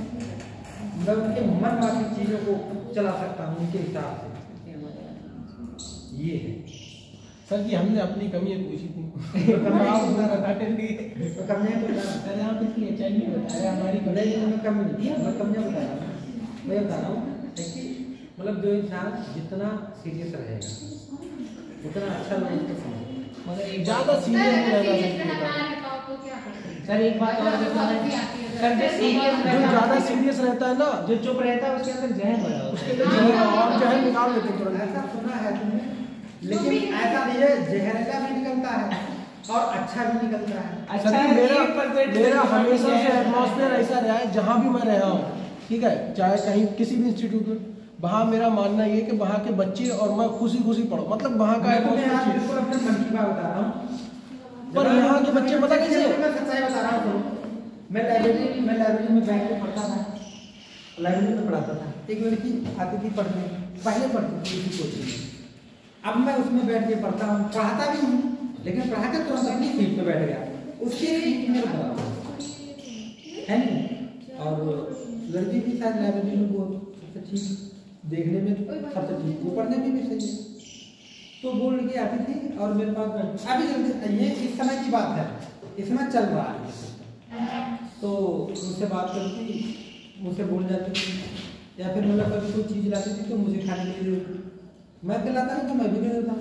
मैं उनके मन माफी चीजों को चला सकता हूँ उनके हिसाब से। ये है सर जी, हमने अपनी कमियां पूछी थी। तो कमियां आप बता रहा बताते नहीं। तो कमियां तो बता सर आप इसलिए अच्छा नहीं बता रहे हमारी नहीं, मैं कमी नहीं, मैं कमियां बता रहा हूँ। मैं बता रहा हूँ कि मतलब जो इंसान जितना सीरियस रहेगा उतना अच्छा लोग उसको समझेगा। मतलब एक ज्यादा सीरियस नहीं रहना सर एक बात और बताना सर जो सीरियस जो ज्यादा सीरियस रहता है ना, जो चुप रहता है उसके अंदर जहर भरा होता उसके है। लिए और जहर निकाल लेते हैं तुरंत। ऐसा सुना है तुमने, लेकिन ऐसा नहीं है, जहरीला भी निकलता है और अच्छा भी निकलता है। अच्छा सर जी, मेरा 1% हमेशा से एटमॉस्फेयर ऐसा रहा है, जहाँ भी मैं रहा हूँ, ठीक है, चाहे कहीं किसी भी इंस्टीट्यूट में, वहाँ मेरा मानना ये कि वहाँ के बच्चे और मैं खुशी खुशी पढ़ो, मतलब वहाँ का मैं तुम्हें आज बिल्कुल अपने मन की बात बता रहा हूँ। पर यहाँ के बच्चे पता कैसे, मैं सच्चाई बता रहा हूँ। मैं लाइब्रेरी में बैठ के पढ़ता था, लाइब्रेरी में पढ़ाता था। एक लड़की आती थी पढ़ने, पहले पढ़ती थी उसी कोचिंग में, अब मैं उसमें बैठ के पढ़ता हूँ, पढ़ाता भी हूँ, लेकिन पढ़ा के तुरंत अपनी सीट पे बैठ गया, उसकी सीट मेरे बराबर है नहीं। और लड़की भी शायद लाइब्रेरी में वो सबसे ठीक, देखने में सबसे ठीक, वो पढ़ने में भी सही है। तो वो लड़की आती थी और मेरे पास अभी जल्दी, ये इस समय की बात है, इस समय चल रहा है, तो मुझसे बात करती, मुझसे बोल जाती थी, या फिर मतलब कभी कोई चीज़ लाती थी तो मुझे खाने के लिए मैं खिलाता हूँ तो मैं भी दे देता हूँ।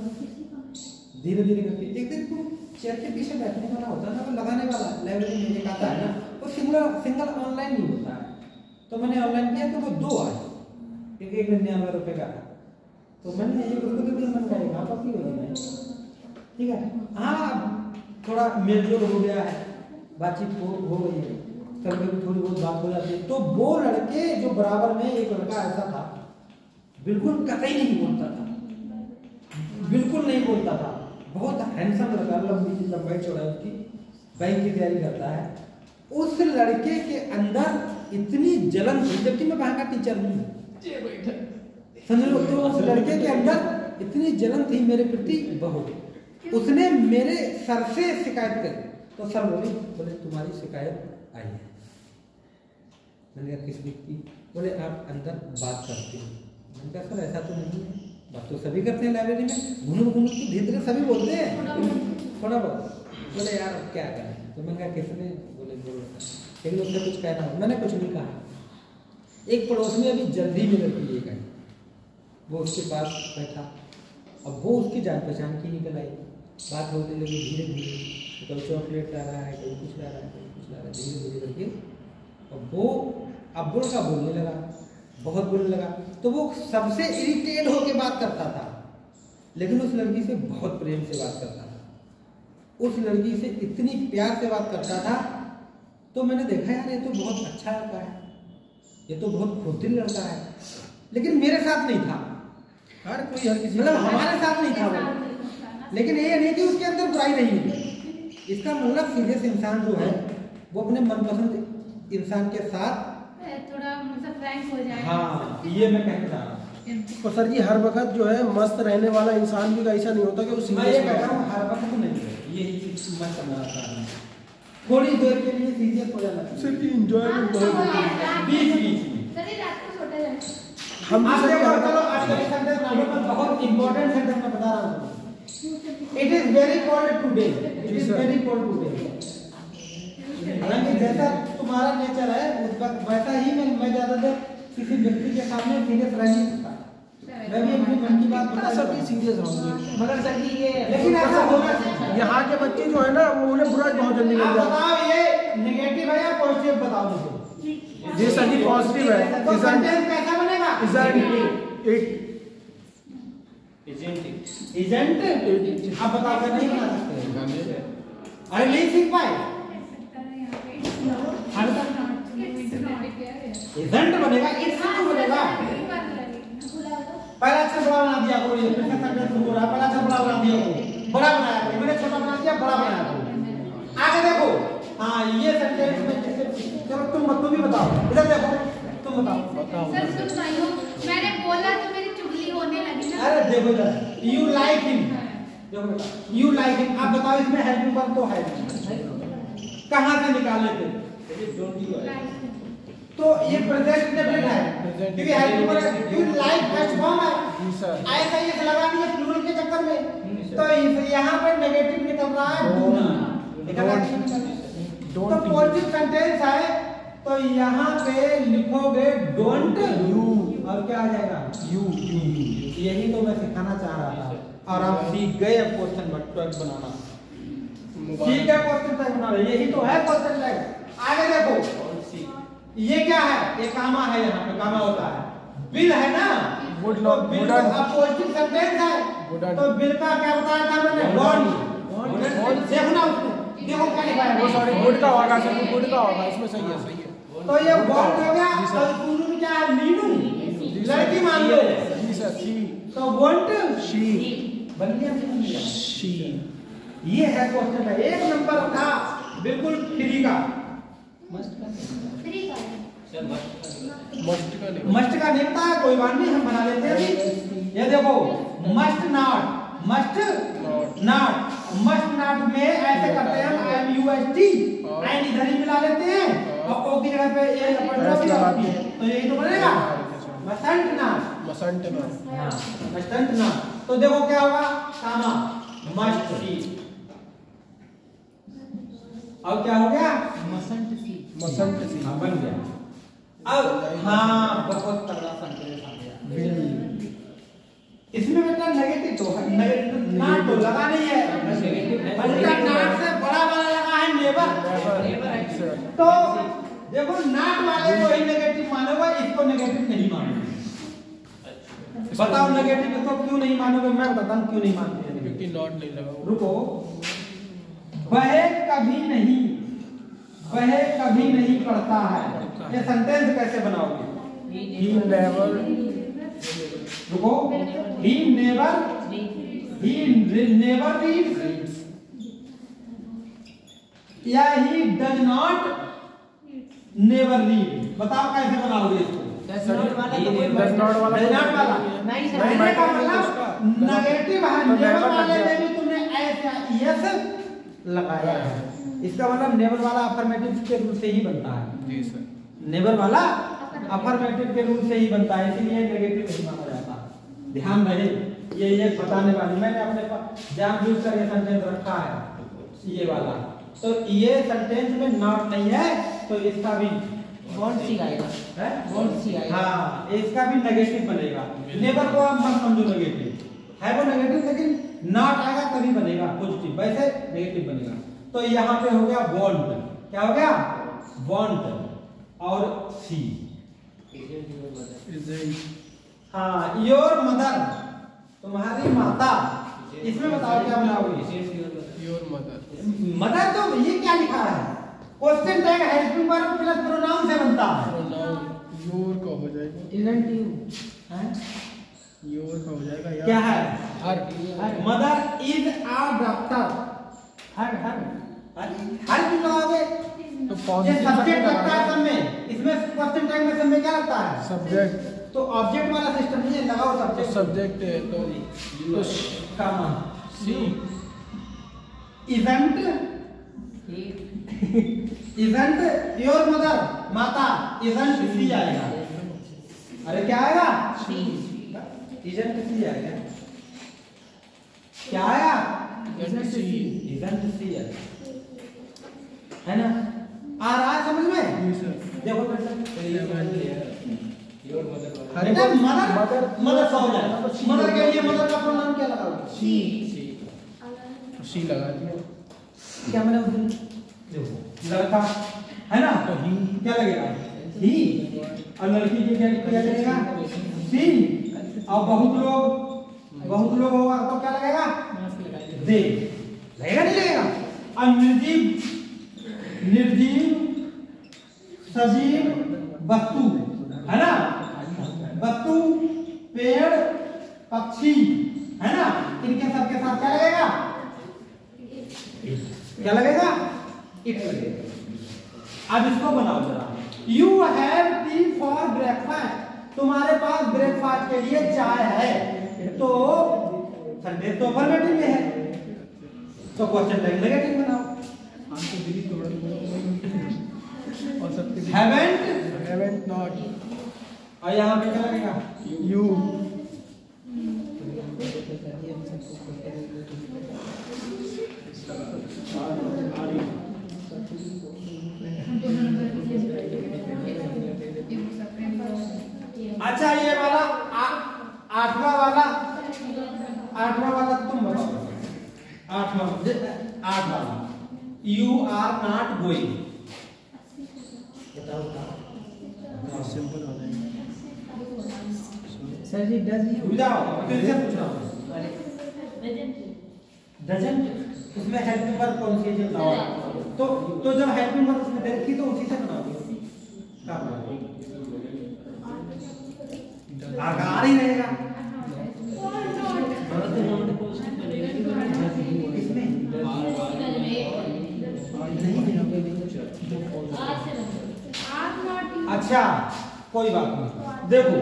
धीरे धीरे करके एक दिन तुम चेयर के पीछे बैठने वाला होता है ना, वो लगाने वाला लाइब्रेरी में एक आता है ना, वो सिंगल ऑनलाइन नहीं होता है। तो मैंने ऑनलाइन किया तो वो 2 आए, एक 99 का था, तो मैंने ये उसको दे दिया। मैंने कहा यहाँ पर क्यों हो गया, ठीक है। हाँ, थोड़ा मेलजोल हो गया है, बातचीत हो गई है, कभी कभी थोड़ी बहुत बात हो जाती है। तो वो लड़के जो बराबर में एक लड़का ऐसा था, बिल्कुल कतई नहीं बोलता था, बिल्कुल नहीं बोलता था, बहुत हैंडसम लड़का, लंबी लंबाई चौड़ाई उसकी, बैंक की तैयारी करता है। उस लड़के के अंदर इतनी जलन थी, जबकि मैं वहां का टीचर हूँ, समझ लो। तो उस लड़के के अंदर इतनी जलन थी मेरे प्रति बहुत, उसने मेरे सर से शिकायत करी। तो सर बोले तुम्हारी शिकायत आई है। मैंने कहा किस बात की? बोले आप अंदर बात करते हो। मैंने कहा सर ऐसा तो नहीं है, बात तो सभी करते हैं लाइब्रेरी में, घूम घूम के धीरे धीरे सभी बोलते हैं थोड़ा बहुत। बोले यार अब क्या करें? तो मैंने कहा किसने? बोले बोलो एक लोग से कुछ कहना। मैंने कुछ नहीं कहा। एक पड़ोस में अभी जल्दी में लड़की एक आई, वो उसके पास बैठा, अब वो उसकी जान पहचान की निकल आई। बात होने लगी धीरे धीरे, कभी चॉकलेट ला रहा है, कभी कुछ ला रहा है, कभी कुछ ला रहा है, धीरे धीरे करके और वो अब बुढ़ का बोलने लगा, बहुत बोलने लगा। तो वो सबसे इरिटेट होके बात करता था, लेकिन उस लड़की से बहुत प्रेम से बात करता था, उस लड़की से इतनी प्यार से बात करता था। तो मैंने देखा यार ये तो बहुत अच्छा लड़का है, ये तो बहुत खुदिल लड़का है, लेकिन मेरे साथ नहीं था। हर कोई हर किसी मतलब हमारे साथ नहीं था वो, लेकिन ये नहीं कि उसके अंदर बुराई नहीं है। इसका मतलब सीरियस इंसान जो है वो अपने मनपसंद इंसान के साथ थोड़ा मतलब फ्रैंक हो जाए। हाँ, ये मैं कहना चाह रहा हूँ। तो सर जी हर वक्त जो है मस्त रहने वाला इंसान भी ऐसा नहीं होता कि वो मैं ये सीरियस कह रहा हूँ हर वक्त नहीं है, ये चीज मैं समझना चाह रहा हूँ। थोड़ी देर के लिए सीरियस हो जाना चाहिए। सर जी एंजॉयमेंट बहुत होती है। बीच बीच में चलिए रात को सोते जाए। हम भी आज सर देखो, जी चलो आज का सेंटेंस मैं बहुत इंपॉर्टेंट सेंटेंस मैं बता रहा हूँ। It is very cold today, it is very cold today. हालांकि जैसा तुम्हारा नेचर है उस वक्त वैसा ही मैं ज्यादा देर किसी व्यक्ति के सामने सीरियस रह नहीं सकता। मैं भी अपनी मन की बात बता सब सकता हूँ, सीरियस होंगे, मगर सर जी ये लेकिन ऐसा होना चाहिए। यहाँ के बच्चे जो है ना वो उन्हें बुरा बहुत जल्दी आप लग जाता बताओ ये नेगेटिव है या पॉजिटिव, बताओ मुझे। है। जी सर जी पॉजिटिव है। तो सेंटेंस कैसा बनेगा? इजेंट आप बताओ क्या नहीं बना सकते? अरे नहीं सीख पाए। इजेंट बनेगा, इट्स क्यों बनेगा? पहला अक्षर बड़ा बना दिया करो, ये फिर से सेंटेंस शुरू हो रहा है। पहला अक्षर बड़ा बना दिया करो, बड़ा बनाया करो, मैंने छोटा बना दिया, बड़ा बनाया करो। आगे देखो, हाँ ये सेंटेंस में चलो तुम भी बताओ, इधर देखो, तुम बताओ। सर सुन भाई हो, मैंने बोला तो मेरी चुगली होने लगी ना। अरे देखो इधर, यू लाइक हिम, देखो बेटा, यू लाइक हिम। आप बताओ इसमें हेल्पिंग वर्ब तो है कहाँ से निकाले थे? तो ये प्रेजेंट इंडेफिनिट है, क्योंकि helping verb you like first form है। ऐसा ये लगा दिया प्लूरल के चक्कर में, तो यहाँ पर नेगेटिव निकल रहा है डूना। तो पॉजिटिव सेंटेंस है तो यहाँ पे लिखोगे डोंट यू, और क्या आ जाएगा? यू। यही तो मैं सिखाना चाह रहा था, और आप सीख गए अब क्वेश्चन बनाना। ठीक है, क्वेश्चन टैग बनाना, यही तो है क्वेश्चन टैग। आगे देखो, ये क्या है? ये कामा है, यहाँ पे कामा होता है। बिल है ना, Would तो not, बिल wouldn't, का पॉजिटिव सेंटेंस है, Wouldn't. तो बिल का क्या बताया था मैंने? वॉन्ट। देखो ना उसमें, देखो क्या लिखा है? वो सॉरी गुड का होगा सर, गुड का होगा, इसमें सही है, सही है। तो ये वॉन्ट हो गया, और तुम क्या है? नीनू, लड़की मान लो। जी सर, शी, तो वॉन्ट शी, बन गया, शी। ये है क्वेश्चन है, एक नंबर था बिल्कुल फ्री का। मस्ट का नहीं, मस्ट का नहीं था, कोई बात नहीं, हम बना लेते हैं अभी। ये देखो, must not, must not, must not में ऐसे करते हैं हम MUST, एंड इधर ही मिला लेते हैं और ओ की जगह पे ये अपॉस्ट्रोफी लगाते हैं, तो यही तो बनेगा मस्टंट नॉट। मसंट में, हाँ, मस्टंट नॉट। तो देखो क्या होगा? कामा मस्ट सी, और क्या हो गया? मसंट सी, हाँ, बन गया। अब हाँ, बहुत तगड़ा सेंटेंस आ गया। इसमें बेटा नेगेटिव तो है, नेगेटिव नॉट तो लगा नहीं है, बल्कि नॉट से बड़ा वाला लगा है नेवर। तो देखो नॉट वाले को ही नेगेटिव मानोगे, इसको नेगेटिव नहीं मानोगे। बताओ नेगेटिव इसको क्यों नहीं मानोगे? मैं बताता हूँ क्यों नहीं मानते। क्योंकि नॉट नहीं लगा। रुको, वह कभी नहीं, वह कभी नहीं पढ़ता है, ये सेंटेंस कैसे बनाओगे? He never, रुको, he never reads, या he does not never read। बताओ कैसे बनाओगे इसको? does not वाला, does not वाला नहीं सर, कहने का मतलब नेगेटिव है, नेवर वाले में भी तुमने ऐसा यस लगाया है, इसका मतलब नेवर वाला अफर्मेटिव के रूल से ही बनता है। जी सर, नेवर वाला अफर्मेटिव के रूल से ही बनता है, इसलिए नेगेटिव नहीं माना जाता। ध्यान रहे, ये बताने वाली मैंने अपने पास जानबूझकर ये सेंटेंस रखा है, ये वाला। तो ये सेंटेंस में नॉट नहीं है, तो इसका भी वॉन्ट सी आएगा, है, वॉन्ट सी आएगा। हाँ, इसका भी नेगेटिव बनेगा। नेवर को आप मत समझो नेगेटिव, है वो नेगेटिव, लेकिन नॉट आएगा तभी बनेगा पॉजिटिव, वैसे नेगेटिव बनेगा। तो यहाँ पे हो गया वांट, क्या हो गया वांट और सी। हाँ योर मदर, तुम्हारी माता, इसमें बताओ क्या बनाओगे? Your mother. मदर तो ये क्या लिखा है? Question tag helping verb plus pronoun से बनता है। योर का हो जाएगा, इजंट यू हैं? योर का हो जाएगा यार। क्या है? Her. Mother is a doctor. Her her her क्यों लगाओगे? तो ये सब्जेक्ट लगता है सब में, इसमें क्वेश्चन टैग में सब में क्या लगता है? सब्जेक्ट। तो ऑब्जेक्ट वाला सिस्टम नहीं है, लगाओ तो सब्जेक्ट। सब्जेक्ट है तो कामा सी। इवेंट इवेंट योर मदर, माता, इवेंट सी आएगा। अरे क्या आएगा? इवेंट सी आएगा। क्या आया? इवेंट सी। इवेंट सी आएगा, है ना? आ रहा है समझ में? जी सर। देखो बेटा, अरे बेटा मदर मदर मदर का हो जाएगा। मदर के लिए मदर का प्रोनाउन क्या लगाओगे? सी लगा दिया। क्या मैंने उस दिन देखो लड़का है ना, तो ही क्या लगेगा? ही। और लड़की के क्या क्या लगेगा? सी। और बहुत लोग होगा तो क्या लगेगा? दे। लगेगा नहीं लगेगा? और निर्जीव सजीव वस्तु, है ना? वस्तु, पेड़, पक्षी, है ना? इनके सबके साथ क्या लगेगा? क्या लगेगा? इट लगेगा। अब इसको बनाओ जरा। You have T for breakfast, तुम्हारे पास ब्रेकफास्ट के लिए चाय है। तो सेंटेंस तो अफर्मेटिव में है, तो क्वेश्चन टैग नेगेटिव बनाओ। हमको दिल्ली तोड़ और सबके हैवेंट नॉट। और यहाँ पे क्या लगेगा? यू। अच्छा ये वाला आठवां वाला तुम बताओ। आठ वाला you are not going, simple हो जाएगा। सर जी डज यू रुक जाओ, फिर से पूछ रहा हूँ। डजंट उसमें हेल्पिंग वर्ब कौन सी है बताओ? तो जब हेल्पिंग वर्ब उसमें देखी तो उसी से बनाओगे। क्या बनाओगे? आकार ही रहेगा इसमें। अच्छा कोई बात नहीं, देखो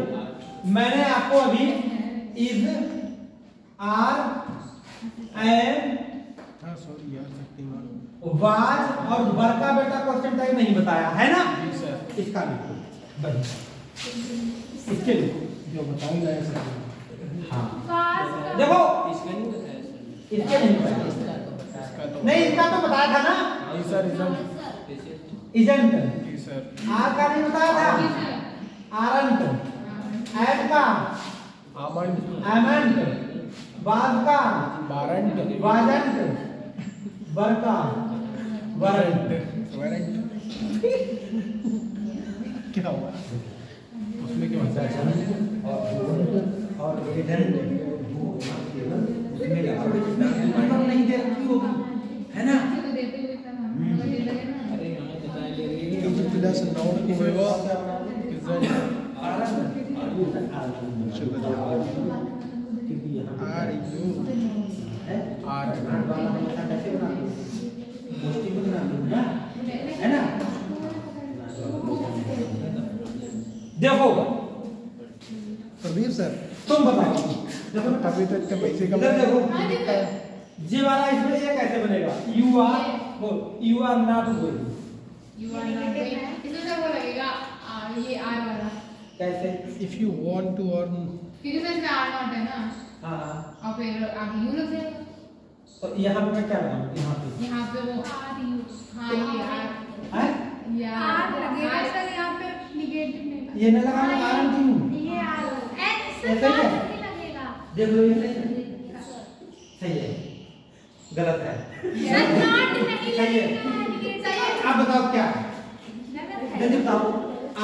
मैंने आपको अभी इज आर एम हाँ सॉरी यार शक्तिमान। वाज और वर का बेटा क्वेश्चन टैग नहीं बताया है ना? जी सर। इसका लिखो भाई, इसके लिखो जो बताऊंगा ऐसा। हाँ देखो देखो इसके नहीं बताया। इसका तो नहीं इसका तो बताया था ना, जी सर इजंट। इजंट। जी सर। आर का नहीं बताया था, आरंट। एट का आमंड। एमेंट। वाज का वारंट। वाजंट। वर का वरंट। वारंट। क्या हुआ उसमें? क्या होता है? और एडेंट उसमें मतलब नहीं दे रखी होगी, है ना? तो देते हुए था ना दे लगे ना। अरे यहाँ बताया ले रही है प्लस नाउन को होएगा आर यू आर है ना? देखो प्रवीर सर तुम बताओ, देखो अभी तक के पैसे का इधर देखो जी वाला इसमें ये कैसे बनेगा? You are not going, you are not going, इसमें क्या वो लगेगा? ये आर वाला, कैसे? If you want to earn. क्योंकि सर इसमें आर नॉट है ना, हाँ और फिर आगे यू लग जाएगा। तो यहाँ पे मैं क्या लगाऊं? यहाँ पे वो आर यू, हाँ ये आर है आर लगेगा सर, यहाँ पे निगेटिव नहीं ये न लगाना आरन क्यों? ये आर ऐसा ही है, देख लो ये सही है, सही है। गलत है। सर नॉट नहीं सही है। लगेगा, सही है। आप बताओ क्या जल्दी बताओ।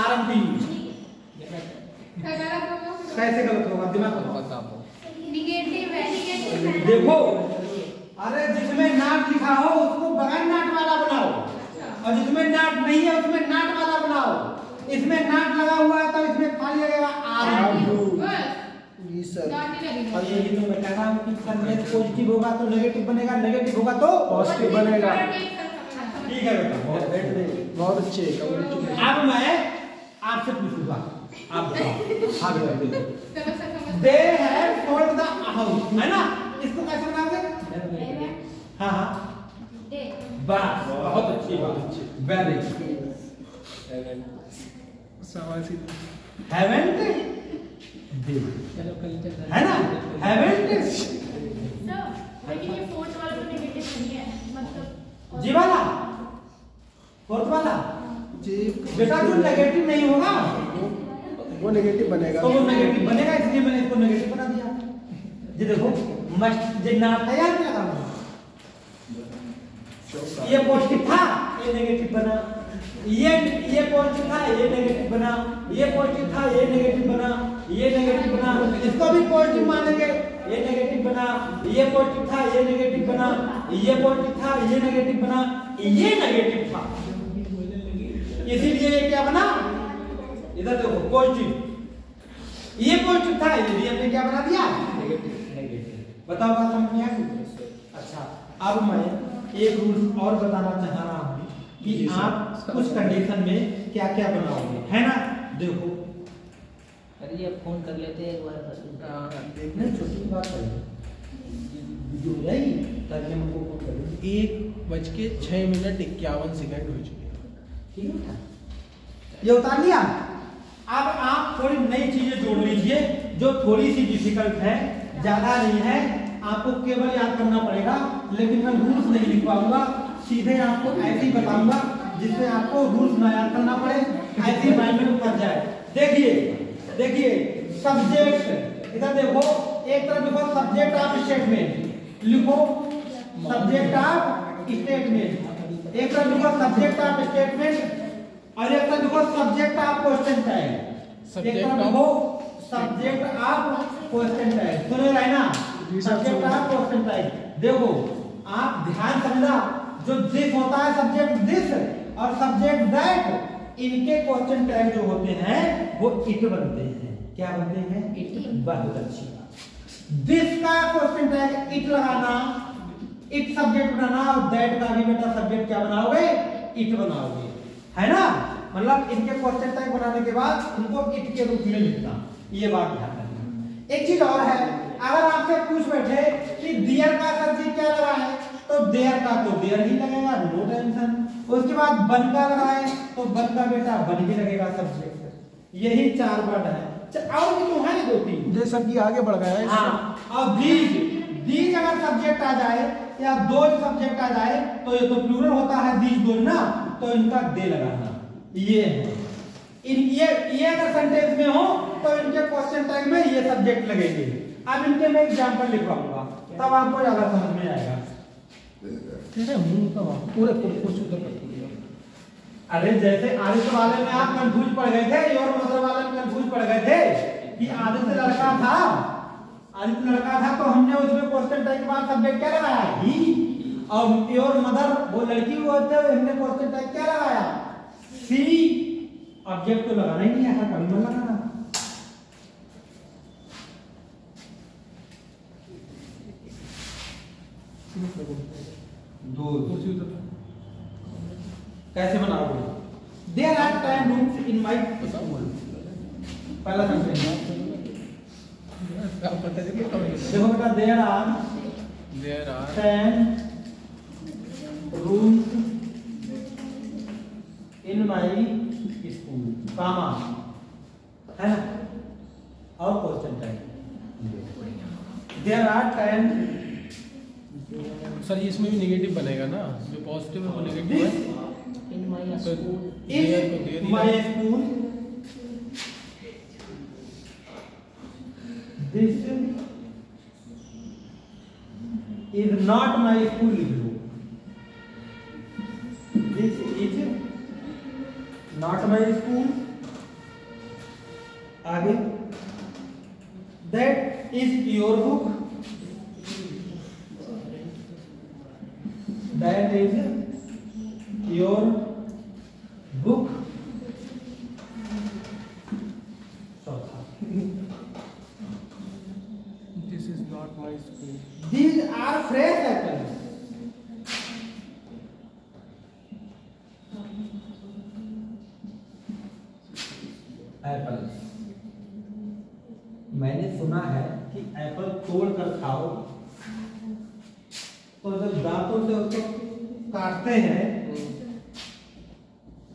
आरएमपी गलत होगा। कैसे गलत होगा, दिमाग लगाओ। निगेटिव है, निगेटिव है। देखो, अरे जिसमें नाट लिखा हो उसको बगैर नाट वाला बनाओ, और जिसमें नाट नहीं है उसमें नाट वाला बनाओ। इसमें नाट लगा हुआ है तो इसमें खाली लगेगा आर। Ji sir. नॉट नहीं लगेगा। और यही तो मैं कह रहा हूँ कि कन्वेंस पॉजिटिव होगा तो नेगेटिव बनेगा, नेगेटिव होगा तो पॉजिटिव बनेगा। ठीक है बेटा, बहुत अच्छे। अब मैं आपसे पूछूंगा, आप बताओ। हाँ बेटा बिल्कुल। चलो सर समझ। दे हैव सोल्ड द हाउस, है ना? इसको कैसे बनाओगे? हाँ हाँ, बस बहुत अच्छी, बहुत अच्छी, वेरी गुड। हैवेंट दे, चलो कल चल है ना? हैवेंट लेकिन ये फोर्थ वाला तो नेगेटिव नहीं है, मतलब जी वाला, फोर्थ वाला जी बेटा जो नेगेटिव नहीं होगा वो नेगेटिव बनेगा। तो वो नेगेटिव बनेगा, इसलिए मैंने इसको नेगेटिव बना दिया। ये देखो मस्ट जे नाट है यार, क्या काम ये पॉजिटिव था, ये नेगेटिव बना। ये पॉजिटिव था, ये नेगेटिव बना। ये पॉजिटिव था, ये नेगेटिव बना। ये नेगेटिव बना, इसको भी पॉजिटिव मानेंगे, ये नेगेटिव बना। ये पॉजिटिव था, ये नेगेटिव बना। ये पॉजिटिव था, ये नेगेटिव बना। ये नेगेटिव था, इसीलिए ये क्या बना? इधर देखो पॉजिटिव। ये पॉजिटिव था, ये भी हमने क्या बना दिया? नेगेटिव। बताओ बात समझ में आ गई? अच्छा, अब मैं एक रूल और बताना चाह रहा हूँ कि आप उस कंडीशन में क्या क्या बनाओगे, है ना? देखो, अरे ये फोन कर लेते हैं एक बार। देखने छोटी बात है, वीडियो हो जाएगी ताकि हम उनको फोन करें। 1:06:51 हो चुके हैं। ठीक है, ये उतार लिया। अब आप थोड़ी नई चीजें जोड़ लीजिए जो थोड़ी सी डिफिकल्ट है, ज्यादा नहीं है, आपको केवल याद करना पड़ेगा। लेकिन मैं रूल्स नहीं लिख पाऊंगा, सीधे आपको ऐसे ही बताऊंगा जिससे आपको रूल्स ना याद करना पड़े, ऐसे माइंड में उतर जाए। देखिए देखिए, सब्जेक्ट इधर देखो, एक तरफ लिखो सब्जेक्ट ऑफ स्टेटमेंट, लिखो सब्जेक्ट ऑफ स्टेटमेंट। एक तरफ लिखो सब्जेक्ट ऑफ स्टेटमेंट और एक तरफ लिखो सब्जेक्ट ऑफ क्वेश्चन टैग। एक तरफ लिखो सब्जेक्ट ऑफ क्वेश्चन टैग। सुन रहे हैं ना? Subject of question tag. देखो आप ध्यान समझना, जो दिस होता है सब्जेक्ट दिस और सब्जेक्ट दैट, इनके क्वेश्चन टैग जो होते हैं वो इट बनते हैं। क्या बनते हैं? इट। बहुत अच्छी। दिस का क्वेश्चन टैग इट लगाना, इट सब्जेक्ट बनाना, और दैट का भी बेटा सब्जेक्ट क्या बनाओगे? इट बनाओगे, है ना? मतलब इनके क्वेश्चन टैग बनाने के बाद इनको इट के रूप में लिखना। ये बात ध्यान रखना। एक चीज और है, अगर आपसे पूछ बैठे कि देयर का सर जी क्या लगा है, तो देयर का तो देयर ही लगेगा, नो टेंशन। उसके बाद बन का लगाए तो बन का बेटा बन ही लगेगा सब्जेक्ट। यही 4 वर्ड है, और भी तो है 2-3 जैसा कि आगे बढ़ गया है। हाँ, और दीज अगर सब्जेक्ट आ जाए या दोज सब्जेक्ट आ जाए तो ये तो प्लूरल होता है, दीज दोज ना, तो इनका दे लगाना। ये है ये अगर सेंटेंस में हो तो इनके क्वेश्चन टैग में ये सब्जेक्ट लगेंगे। अब इनके मैं एग्जांपल लिखवाऊंगा, तब आपको ज्यादा समझ में आएगा। तेरे मुंह का पूरे कुछ उधर कर दिया। अरे जैसे आदित्य वाले में आप कंफ्यूज पड़ गए थे, योर मदर वाले में कंफ्यूज पड़ गए थे कि आदित्य लड़का था, आदित्य लड़का था तो हमने उसमें क्वेश्चन टैग के बाद सब्जेक्ट क्या लगाया? ही। और योर मदर वो लड़की हुआ थे, हमने क्वेश्चन टैग क्या लगाया? सी। ऑब्जेक्ट तो लगाना ही नहीं है, कभी मत लगाना। दो कैसे बनाओगे? There are 10 rooms in my school. पहला सेंटेंस देखो बेटा, there are 10 rooms in my school, comma, है ना? और question tag. There are 10। Sir इसमें भी नेगेटिव बनेगा ना, जो पॉजिटिव है वो नेगेटिव है। इन माय तो school, In my school, this is not my school लिख लो। This is not my school. आगे that is your book. That is your book. This is not my school. These are fresh apples. Apples. मैंने सुना है कि Apple तोड़ कर खाओ तो जब दांतों से उसको काटते हैं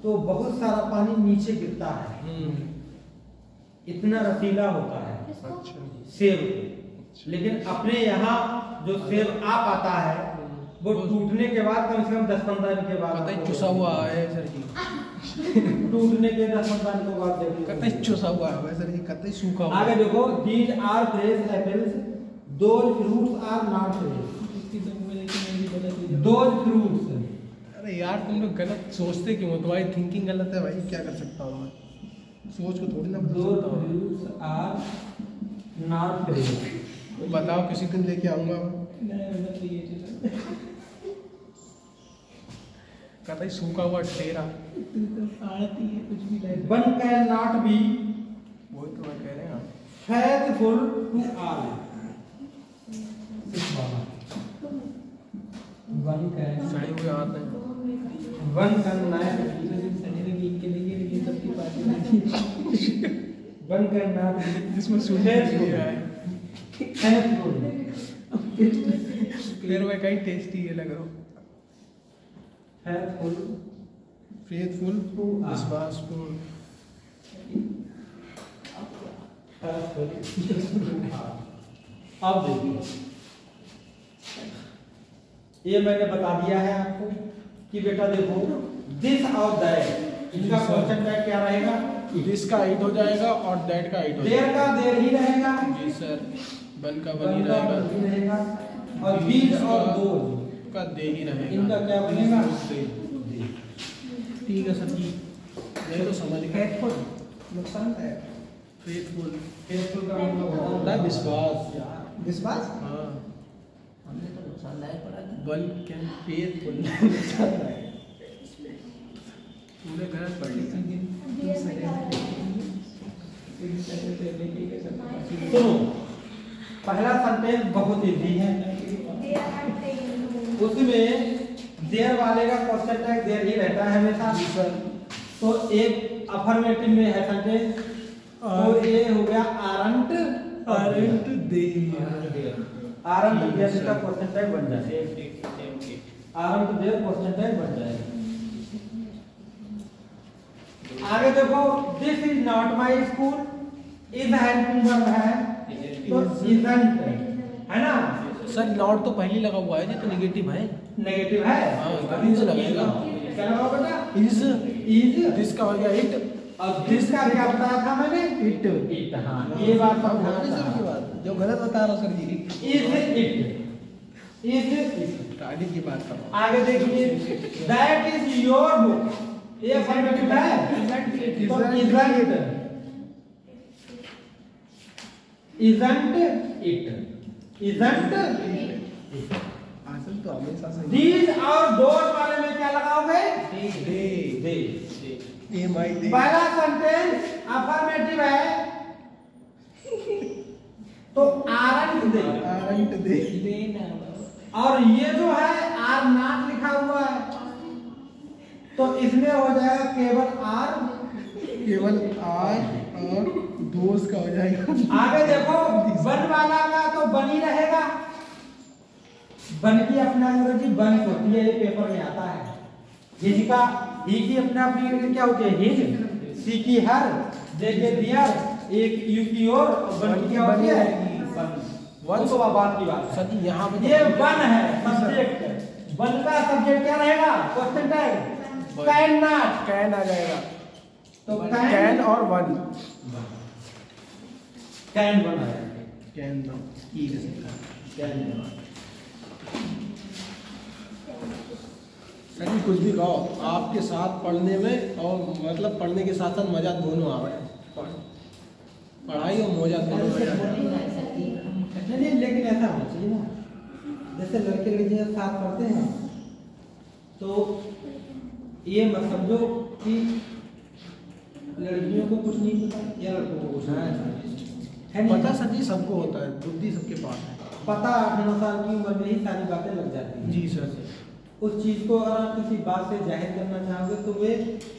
तो बहुत सारा पानी नीचे गिरता है, इतना रसीला होता है सेब। लेकिन अपने यहाँ जो सेब आ पाता है वो टूटने के बाद कम से कम 10-15 दिन के बाद चुसा हुआ है सर जी। टूटने के 10-15 दिन के बाद देखिए कतई चुसा हुआ है सर जी, कतई सूखा हुआ। आगे देखो these are fresh apples, those fruits are not fresh। those fruits। अरे यार तुम लोग गलत सोचते क्यों हो? तुम्हारी थिंकिंग गलत है भाई, क्या कर सकता हूँ मैं? सोच को थोड़ी ना बदल those सकता हूँ। fruits are not fresh। बताओ किसी दिन लेके आऊंगा मैं। कतई सूखा हुआ टेरा आती है कुछ भी लाइक। one cannot be वो तो मैं कह रहे हैं। faithful to all। one can सड़े हुए हाथ हैं। one cannot one cannot be जिसमें सूखे दिया है faithful। फिर मैं कहीं टेस्टी ये लग रहा हूँ। faithful faithful to all। विश्वासपूर्ण। अब देखिए ये मैंने बता दिया है आपको कि बेटा देखो दिस और दैट, इनका क्वेश्चन टैग क्या रहेगा? दिस का इट हो जाएगा और दैट का इट हो देर का देर ही रहेगा, जी सर। बन का बन वन ही का रहेगा, वन ही रहेगा, और बीज और दोज का दे ही रहेगा। इनका क्या बनेगा? ठीक है सर जी, ये तो समझ गए। फेथफुल नुकसान है फेथफुल। फेथफुल का मतलब होता है विश्वास। विश्वास। हाँ हमने तो नुकसानदायक पड़ा था। One can faithful. पूरे गलत पढ़ लिया। सुनो पहला सेंटेंस बहुत इजी है, उसमें देर वाले का क्वेश्चन टैग देर ही रहता है हमेशा। तो एक अफर्मेटिव में है सेंटेंस, तो ये हो गया आरंट आरंट दे। आरंट देर का क्वेश्चन टैग बन जाएगा। आरंट देर क्वेश्चन टैग बन जाएगा। आगे देखो this is not my school, is helping verb है तो इजंट है ना सर नॉट तो पहले लगा हुआ है, ये तो नेगेटिव है। नेगेटिव है। हाँ, इज लगेगा। क्या लगा बेटा? इज इज दिस का हो गया इट और दिस का क्या बताया था मैंने? It it. हाँ ये बात सर की बात जो गलत बता रहा हूँ सर जी। इज इट इज तारीफ की बात कर रहा हूँ। आगे देखिए दैट इज योर बुक, ये अफर्मेटिव है तो इजंट इट आंसर तो हमेशा सही। दीज और दोज वाले में क्या लगाओगे? दे। ए माय दे। पहला सेंटेंस अफर्मेटिव है तो आरंट दे, आरंट दे। और ये जो है आर नॉट लिखा हुआ है तो इसमें हो जाएगा केवल आर, केवल आर और दोस्त का हो जाएगा। आगे देखो वन वाला का तो बन ही रहेगा, बन की अपना अंग्रेजी बन होती है, ये पेपर में आता है। हिज का ही की अपना अपनी अंग्रेजी क्या होती है? हिज। सी की हर, दे के दियर, एक यू की और बन की क्या होती है? वन। तो बात की बात सर जी यहाँ पे ये वन है सब्जेक्ट, वन का सब्जेक्ट क्या रहेगा? Question tag can not, can आ जाएगा तो कैन और वन। कैन बना है, can no E can sir कुछ भी कहो, आपके साथ पढ़ने में और मतलब पढ़ने के साथ साथ मजा दोनों आ रहे हैं, पढ़ाई और मजा दोनों में आ रहे हैं। नहीं लेकिन ऐसा होना चाहिए ना, जैसे लड़के लड़के जब साथ पढ़ते हैं तो ये मत समझो कि लड़कियों को कुछ नहीं पता या लड़कों को कुछ नहीं है। पता सर जी सबको होता है, बुद्धि सबके पास है। पता 8-9 साल की उम्र में ही सारी बातें लग जाती हैं। जी सर। उस चीज को अगर आप किसी बात से जाहिर करना चाहोगे तो वे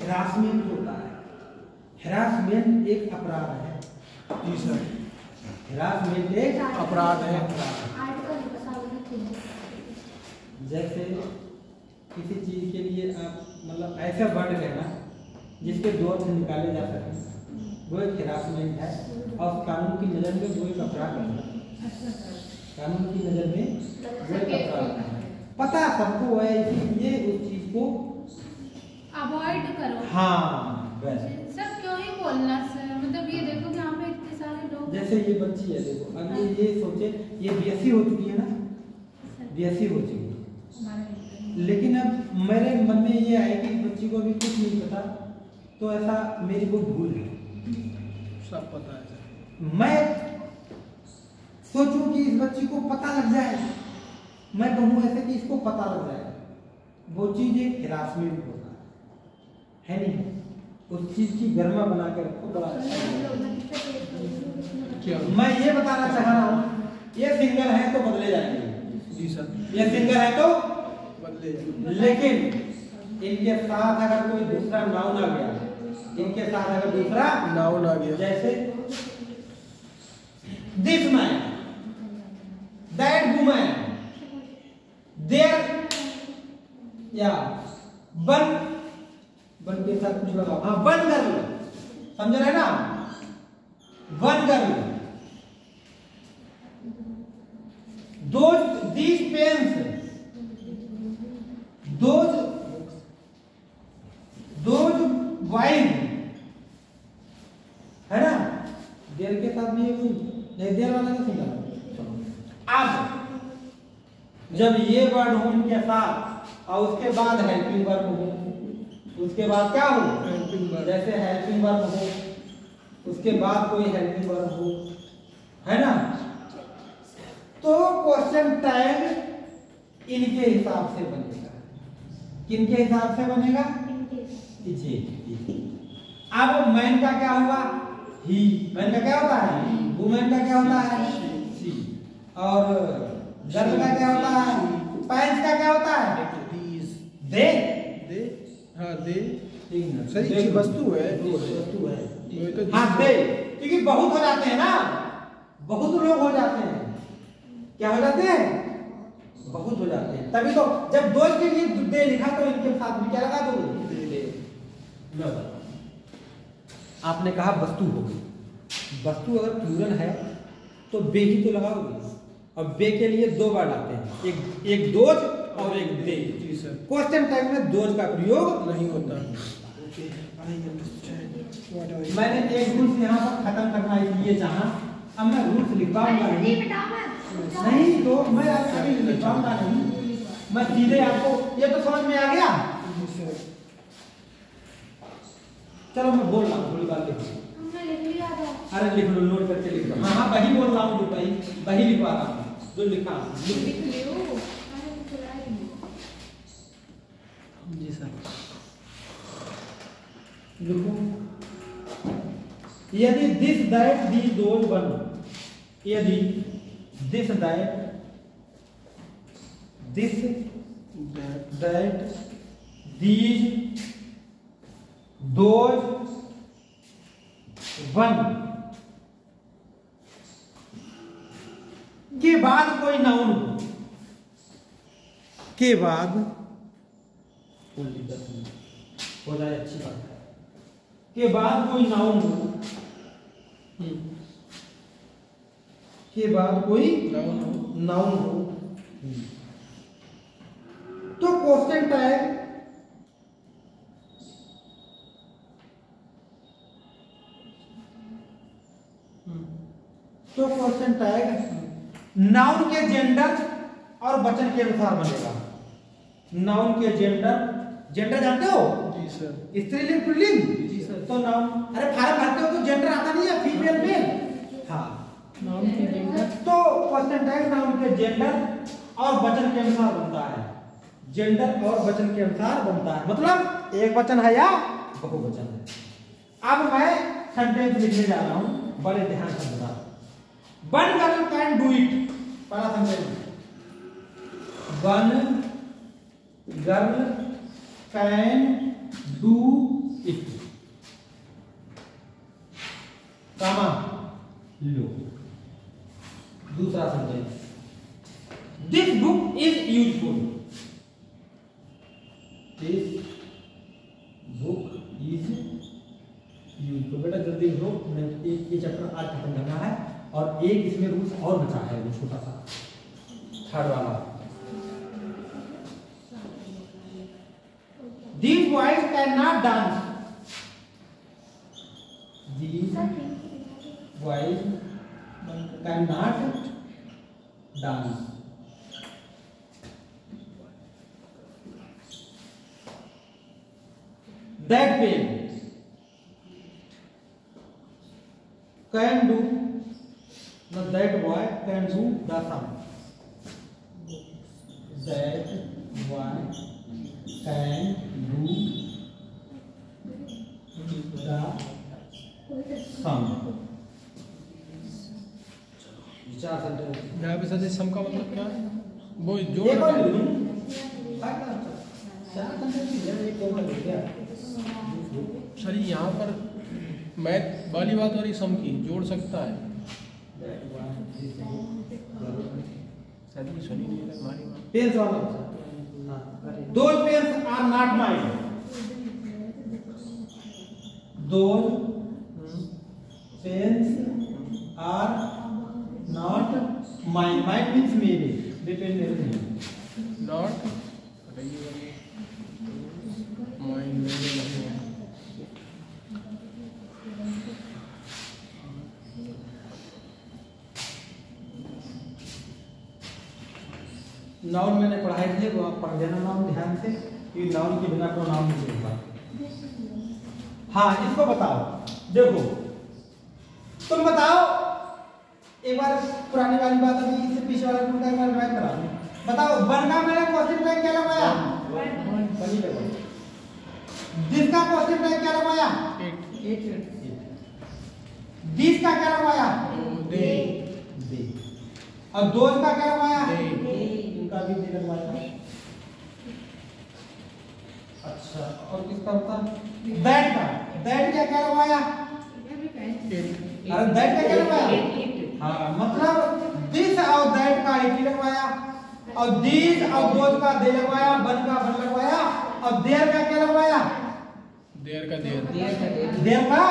हरासमेंट होता है। हरासमेंट एक अपराध है। जी सर। हरासमेंट एक अपराध है। जैसे किसी चीज के लिए आप मतलब ऐसा वर्ड कहना जिसके दो अर्थ निकाले जा सके, वो एक हरासमेंट है और कानून की नज़र में वो एक अपराध है। कानून की नज़र में वो एक अपराध है। पता सबको है, इसलिए उस चीज को अवॉइड करो। हाँ वैसे सर क्यों ही बोलना सर, मतलब ये देखो कि यहाँ पे इतने सारे लोग, जैसे ये बच्ची है, देखो अब ये सोचे ये बीएससी हो चुकी है ना, बीएससी हो चुकी है, लेकिन अब मेरे मन में ये आया कि इस बच्ची को अभी कुछ नहीं पता, तो ऐसा मेरी कोई भूल है, सब पता है सर। मैं सोचूं कि इस बच्ची को पता लग जाए, मैं कहूँ ऐसे कि इसको पता लग जाए, वो चीज एक हिरासमेंट होता है नहीं? उस चीज की गरिमा बना के रखो, बड़ा अच्छा क्या? मैं ये बताना चाह रहा हूँ, ये सिंगल है तो बदले जाएंगे। जी सर। ये सिंगल है तो बदले जाएंगे। लेकिन इनके साथ अगर कोई दूसरा नाउन आ गया, इनके साथ अगर दूसरा नाउन आ गया, जैसे this man, that woman, there या वन के साथ कुछ लगाओ, हाँ वन गर्ल, समझ रहे ना, one girl, these pens, those wine, है ना, देर के साथ भी नहीं, देर वाला का सिंगल। अब जब ये वर्ड हो इनके साथ और उसके बाद हेल्पिंग वर्ब हो, उसके बाद क्या हो, हेल्पिंग वर्ब, जैसे हेल्पिंग वर्ब हो, उसके बाद कोई हेल्पिंग वर्ब हो, है ना, तो क्वेश्चन टैग इनके हिसाब से बनेगा। किनके हिसाब से बनेगा? जी। अब मैन का क्या हुआ? ही। मैन का क्या होता है? वुमेन का क्या होता है? सी। और गर्ल का क्या होता है? पैंट्स का क्या होता है? दे। दे, हाँ दे सही सही वस्तु है, वस्तु है। तो हाँ दे, क्योंकि बहुत हो जाते हैं ना, बहुत लोग हो जाते हैं, क्या हो जाते हैं? बहुत हो जाते हैं। तभी तो जब दो के लिए दे लिखा तो इनके साथ भी क्या लगा दो? दे। आपने कहा वस्तु हो गई, वस्तु अगर प्लूरल है तो बे ही तो लगाओगे, और बे के लिए दो वर्ड आते हैं, एक दोज और एक दे। जी सर। क्वेश्चन टाइम में दोज का प्रयोग नहीं होता। मैंने एक रूल्स यहाँ पर खत्म करना इसलिए चाहा, अब मैं रूल्स लिखवाऊंगा नहीं, तो मैं अभी लिखवाऊंगा नहीं, मैं सीधे आपको, ये तो समझ में आ गया। चलो मैं बोल रहा हूँ, थोड़ी बात लिखो। अरे लिख लो, नोट करके लिख लो। हाँ वही बोल रहा हूँ, वही लिखवा रहा हूँ जो लिखा। जी सर। लिखो, यदि this that the those one, यदि this that these those one के बाद कोई नाउन हो, के बाद हो जाए, अच्छी बात है, के बाद कोई नाउन हो, के बाद कोई नाउन हो, तो क्वेश्चन टैग नाउन के जेंडर और वचन के अनुसार बनेगा। नाउन के जेंडर, जेंडर जानते हो? जी सर। स्त्रीलिंग पुल्लिंग? जी सर। तो नाउन, अरे फार्म भरते हो तो जेंडर आता नहीं है, फीमेल मेल। हाँ, नाउन के जेंडर। तो क्वेश्चन टैग नाउन के जेंडर और वचन के अनुसार बनता है। जेंडर और वचन के अनुसार बनता है, मतलब एक वचन है या बहुवचन है। अब मैं सेंटेंस लिखने जा रहा हूं, बड़े ध्यान से बता। One girl can do it, पहला sentence. One girl can do it, comma लो। दूसरा sentence, this book is useful, this book is useful. बेटा जल्दी लिखो, एक ये चैप्टर आज खत्म करना है और एक इसमें रूल्स और बचा है, वो छोटा सा थर्ड वाला। These boys cannot dance, these boys cannot dance। That pen can do, no, that boy can do the sum, that boy can do the sum। विचार सेंटेंस यहाँ पे सर सम का मतलब क्या है? वो जोड़ एक और है। लिख दूं? चार सेंटेंस ही है, एक और लिख दिया। सर यहाँ पर मैथ वाली बात हो रही, सम की जोड़ सकता है। सर ये सुनी नहीं है हमारी बात। पेन्स वाला those pens are not mine, those pens are not mine, mine means मेरे, वे पेन मेरे नहीं। नॉट माइंड में नाउन मैंने पढ़ाए थे, वो आप पढ़ लेना नाउन ध्यान से, कि नाउन के बिना प्रोनाउन नहीं होगा। हाँ, इसको बताओ, देखो तुम बताओ, एक बार पुरानी वाली बात, अभी इससे पीछे वाला टूटा, एक बार मैं करा दूं। बताओ, वन का मैंने क्वेश्चन टैग क्या लगवाया? बनी लगवाया। जिसका क्वेश्चन टैग क्या लगवाया? दिस का क्या लगवाया? दे। और दोस्त का क्या लगवाया? दे। इनका भी दे लगवाया। अच्छा, और किसका होता? दैट का, दैट क्या लगवाया? अरे दैट का क्या लगवाया? हाँ, मतलब दिस और दैट का इट लगवाया, और दिस और दोस्त का दे लगवाया, बन का बन लगवाया, और देर का क्या लगवाया? देर का देर। देर का।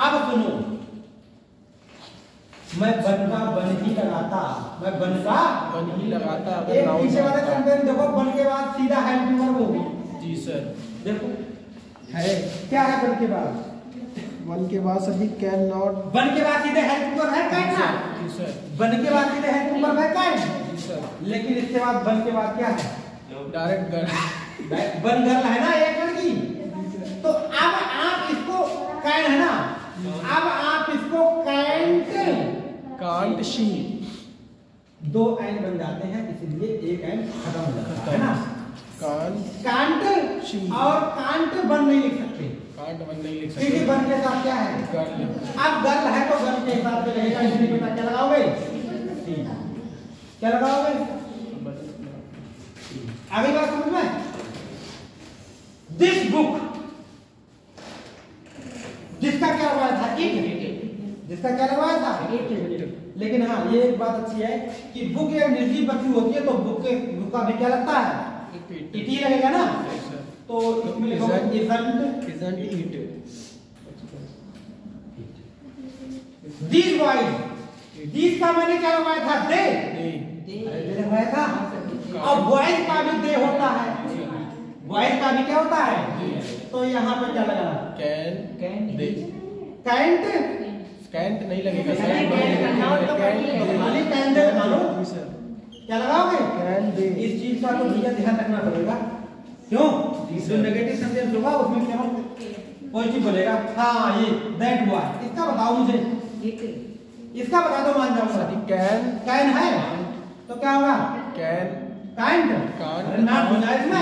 अब सुनो, मैं बन का बन ही लगाता, मैं बन का बन ही लगाता। एक पीछे वाले सेंटेंस देखो, बन के बाद सीधा हेल्पिंग वर्ब होगी। जी सर। देखो है क्या है बन के बाद? वन के बाद सभी कैन नॉट। बन के बाद सीधे हेल्पिंग वर्ब है कैन ना? जी सर। बन के बाद सीधे हेल्पिंग वर्ब है कैन। जी सर। लेकिन इसके बाद बन के बाद क्या है? Direct girl. बन गर्ल है ना, एक लड़की। तो अब आप इसको कैन है ना, अब आप इसको कैंट, कांट शी। दो एन बन जाते हैं, इसलिए एक एन खत्म हो जाता है ना। कांट और कांट बन नहीं लिख सकते, कांट बन नहीं लिख क्योंकि सकते। बन के साथ क्या है? गर्ल। अब गर्ल है तो गर्ल के हिसाब से रहेगा, इसलिए बेटा क्या लगाओगे? क्या लगाओगे? आगे बात समझ में? दिस बुक, जिसका क्या लगवाया था? इट। जिसका क्या लगवाया था? लेकिन हाँ, ये एक बात अच्छी है कि बुक एक निर्जीव वस्तु होती है, तो बुक का भी क्या लगता है? इट ही लगेगा ना। तो इसमें लिखोगे isn't it। These boys, these का मैंने क्या लगवाया था? दे लगवाया था। और बॉयज का भी दे होता है, बॉयज का भी क्या होता है? तो यहाँ पे क्या लगाना? Can they. कैंट, कैंट नहीं लगेगा सर। खाली कैन दे लगा लो। क्या लगाओगे? इस बात को भैया ध्यान रखना पड़ेगा। क्यों? जो नेगेटिव सेंटेंस होगा उसमें केवल पॉजिटिव बोलेगा। हाँ, ये दैट बॉय, इसका बताओ मुझे, इसका बता दो, मान जाऊंगा। कैन, कैन है तो क्या होगा? कैन, काइंड, ना गुंजाइश में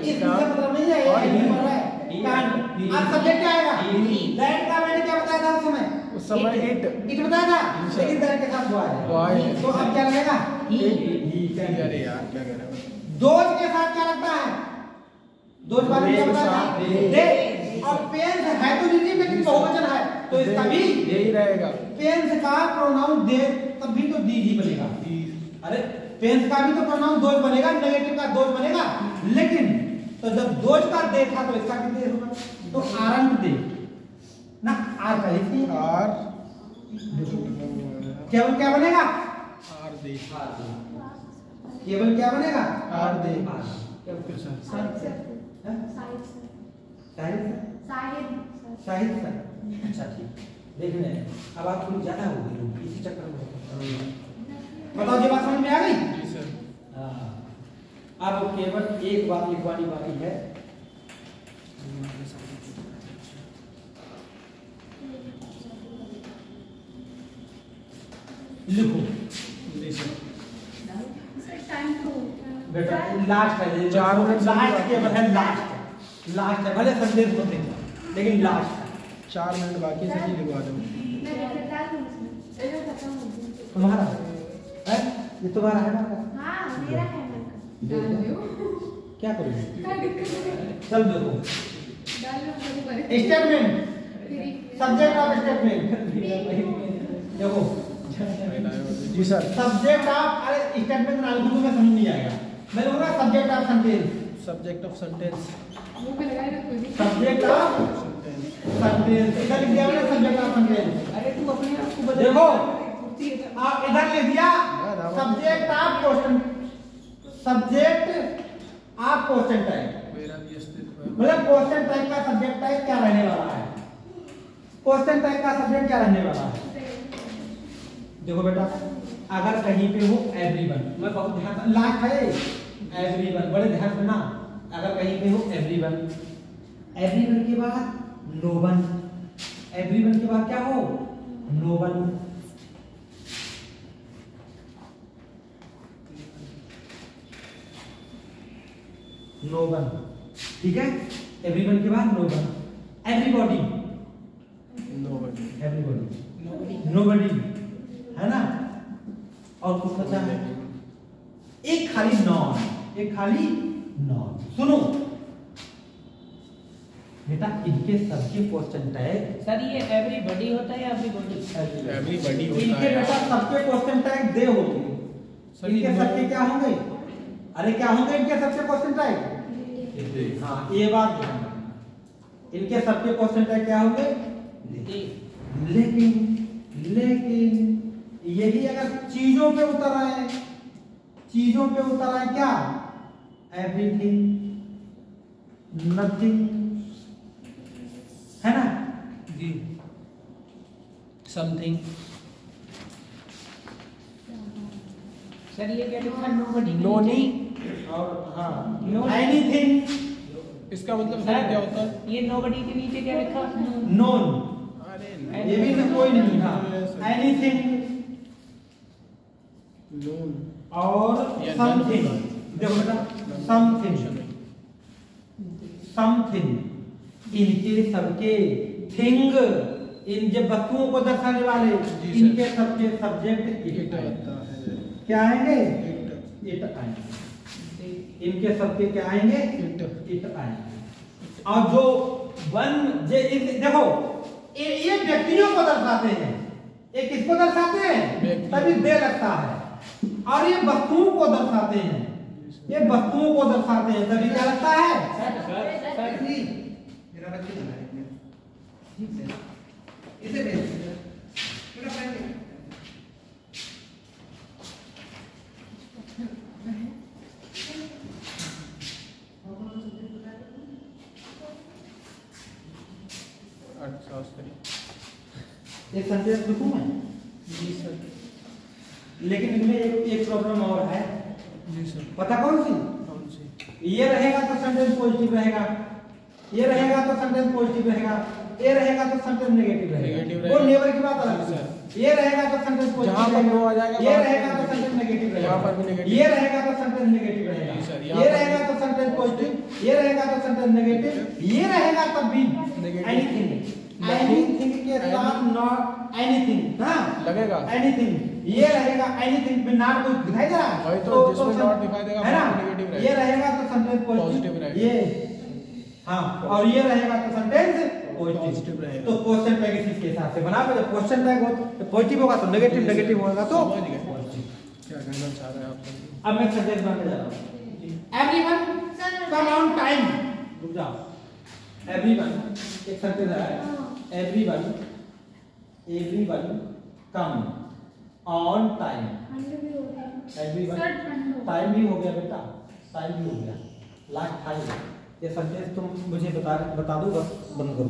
इसका मतलब नहीं है, ये पर है काइंड। अब सब्जेक्ट क्या आएगा? दैट का मैंने क्या बताया था उस समय इट बताया था, लेकिन दैट के साथ बॉय है, तो अब क्या लगेगा? अरे यार क्या कह रहे हो? दोज के साथ क्या लगता है? दोज वाले क्या बताया था? दे। और पेन्स है तो दीजिए, लेकिन बहुवचन है तो इसका भी यही रहेगा। पेन्स का प्रोनाउन दे, तब भी तो दी ही बनेगा। अरे पेन्स का भी तो प्रोनाउन दोज बनेगा, नेगेटिव का दोज बनेगा, लेकिन तो जब दोज का दे था तो इसका भी दे होगा, तो आरंभ दे ना, आर का ही आर केवल क्या बनेगा? आर दे, केवल क्या बनेगा? Are they. शाहिद सर, अच्छा ठीक, देखने अब आप थोड़ी ज्यादा हो गई इसी चक्कर में। बताओ, ये बात समझ में आ गई? जी सर। अब केवल एक बात लिखवानी बाकी है। लिखो बेटा, लास्ट है, 4 मिनट लास्ट केवल है, लास्ट है, भले संदेश होते हैं लेकिन लास्ट है। 4 मिनट बाकी है, सभी लिखवा दो। तुम्हारा है? ये तुम्हारा है ना? क्या करोगे? चल देखो, स्टेटमेंट, सब्जेक्ट ऑफ स्टेटमेंट, देखो जी सर। सब्जेक्ट ऑफ, अरे स्टेटमेंट ना लिखो तुम्हें समझ नहीं आएगा। मैं लिखूंगा subject of sentence, subject of sentence, subject of sentence, इधर लिख दिया मैंने सब्जेक्ट ऑफ सेंटेंस। अरे तू अपने आप को बदल, देखो आप इधर लिख दिया subject of question, subject of question type, मेरा भी अस्तित्व है। मतलब क्वेश्चन टाइप का सब्जेक्ट टाइप क्या रहने वाला है? क्वेश्चन टाइप का सब्जेक्ट क्या रहने वाला है? देखो बेटा, अगर कहीं पे हो एवरीवन, मैं बहुत ध्यान, लास्ट है एवरीवन, बड़े ध्यान से ना, अगर कहीं पे हो एवरीवन, एवरीवन के बाद नो वन, एवरीवन के बाद क्या हो? No one. नो वन, ठीक है, एवरीवन के बाद no one, everybody, everybody, nobody, है ना? और कुछ बचा है? एक खाली नॉन, एक खाली नॉन। सुनो बेटा, इनके सबके क्वेश्चन टैग, सर ये एवरीबॉडी होता है या एवरीबॉडी? एवरीबॉडी होता इनके है। बेटा सबके क्वेश्चन टैग दे होंगे, इनके सबके क्या होंगे? अरे क्या होंगे इनके सबके क्वेश्चन टैग? हाँ, ये बात ध्यान रखना, इनके सबके क्वेश्चन टैग क्या होंगे? लेकिन यही अगर चीजों पे उतर आए, चीजों पे उतर आए क्या? एवरीथिंग, नथिंग, है ना जी, समथिंग। सर ये क्या लिखा? नोबडी, नोनी, और हाँ No. एनीथिंग, इसका मतलब सर क्या होता है? ये नोबडी के नीचे क्या लिखा? नोन, अरे ये भी तो कोई नहीं था, एनीथिंग नोन और या समथिंग। देखो बेटा, समथिंग, समथिंग, इनके सबके थिंग, इन जब वस्तुओं को दर्शाने वाले, जी सर। इनके सबके सब्जेक्ट इट आता है। क्या आएंगे? इट, इट आएंगे, इनके सबके क्या आएंगे? इट आएंगे। और जो वन जे देखो, ये व्यक्तियों को दर्शाते हैं, ये किसको दर्शाते हैं? तभी दे लगता है। और ये वस्तुओं को दर्शाते हैं, ये वस्तुओं को दर्शाते हैं, तभी क्या लगता है? मेरा बच्चे इसे एक सेंटेंस लिखूं मैं? जी सर। लेकिन इनमें एक प्रॉब्लम और है, जी सर। पता कौन सी? ये रहेगा तो सेंटेंस पॉजिटिव रहेगा, ये रहेगा तो सेंटेंस पॉजिटिव रहेगा, ये रहेगा तो सेंटेंस नेगेटिव रहेगा। वो नेवर की बात अलग है। ये रहेगा तो सेंटेंस पॉजिटिव, जहां पर नो आ जाएगा ये रहेगा तो सेंटेंस नेगेटिव रहेगा, यहाँ पर भी नेगेटिव, ये रहेगा तो सेंटेंस नेगेटिव रहेगा, ये रहेगा तो सेंटेंस पॉजिटिव, ये रहेगा तो सेंटेंस नेगेटिव, ये रहेगा तब भी एनीथिंग, एनीथिंग के साथ नॉट एनीथिंग, हां लगेगा एनीथिंग, ये रहेगा एनीथिंग में नॉट कुछ दिखाई दे रहा है, वही तो जिसमें नॉट दिखाई देगा है ना, वो नेगेटिव रहेगा, ये रहेगा तो सेंटेंस पॉजिटिव रहेगा, ये हाँ, और ये रहेगा तो सेंटेंस पॉजिटिव रहेगा। तो क्वेश्चन टैग इसी के हिसाब से बना, जब क्वेश्चन टैग हो तो पॉजिटिव होगा तो नेगेटिव, नेगेटिव होगा तो क्या कहना चाह रहे हैं आप? अब मैं सेंटेंस बनाने जा रहा हूं। एवरीवन कम ऑन टाइम, रुक जाओ, एवरीवन एक सेंटेंस है, everyone come on time, everyone time भी हो गया बेटा, टाइम भी हो गया, लास्ट टाइम, ये सेंटेंस तुम मुझे बता दो, बस बंद करो।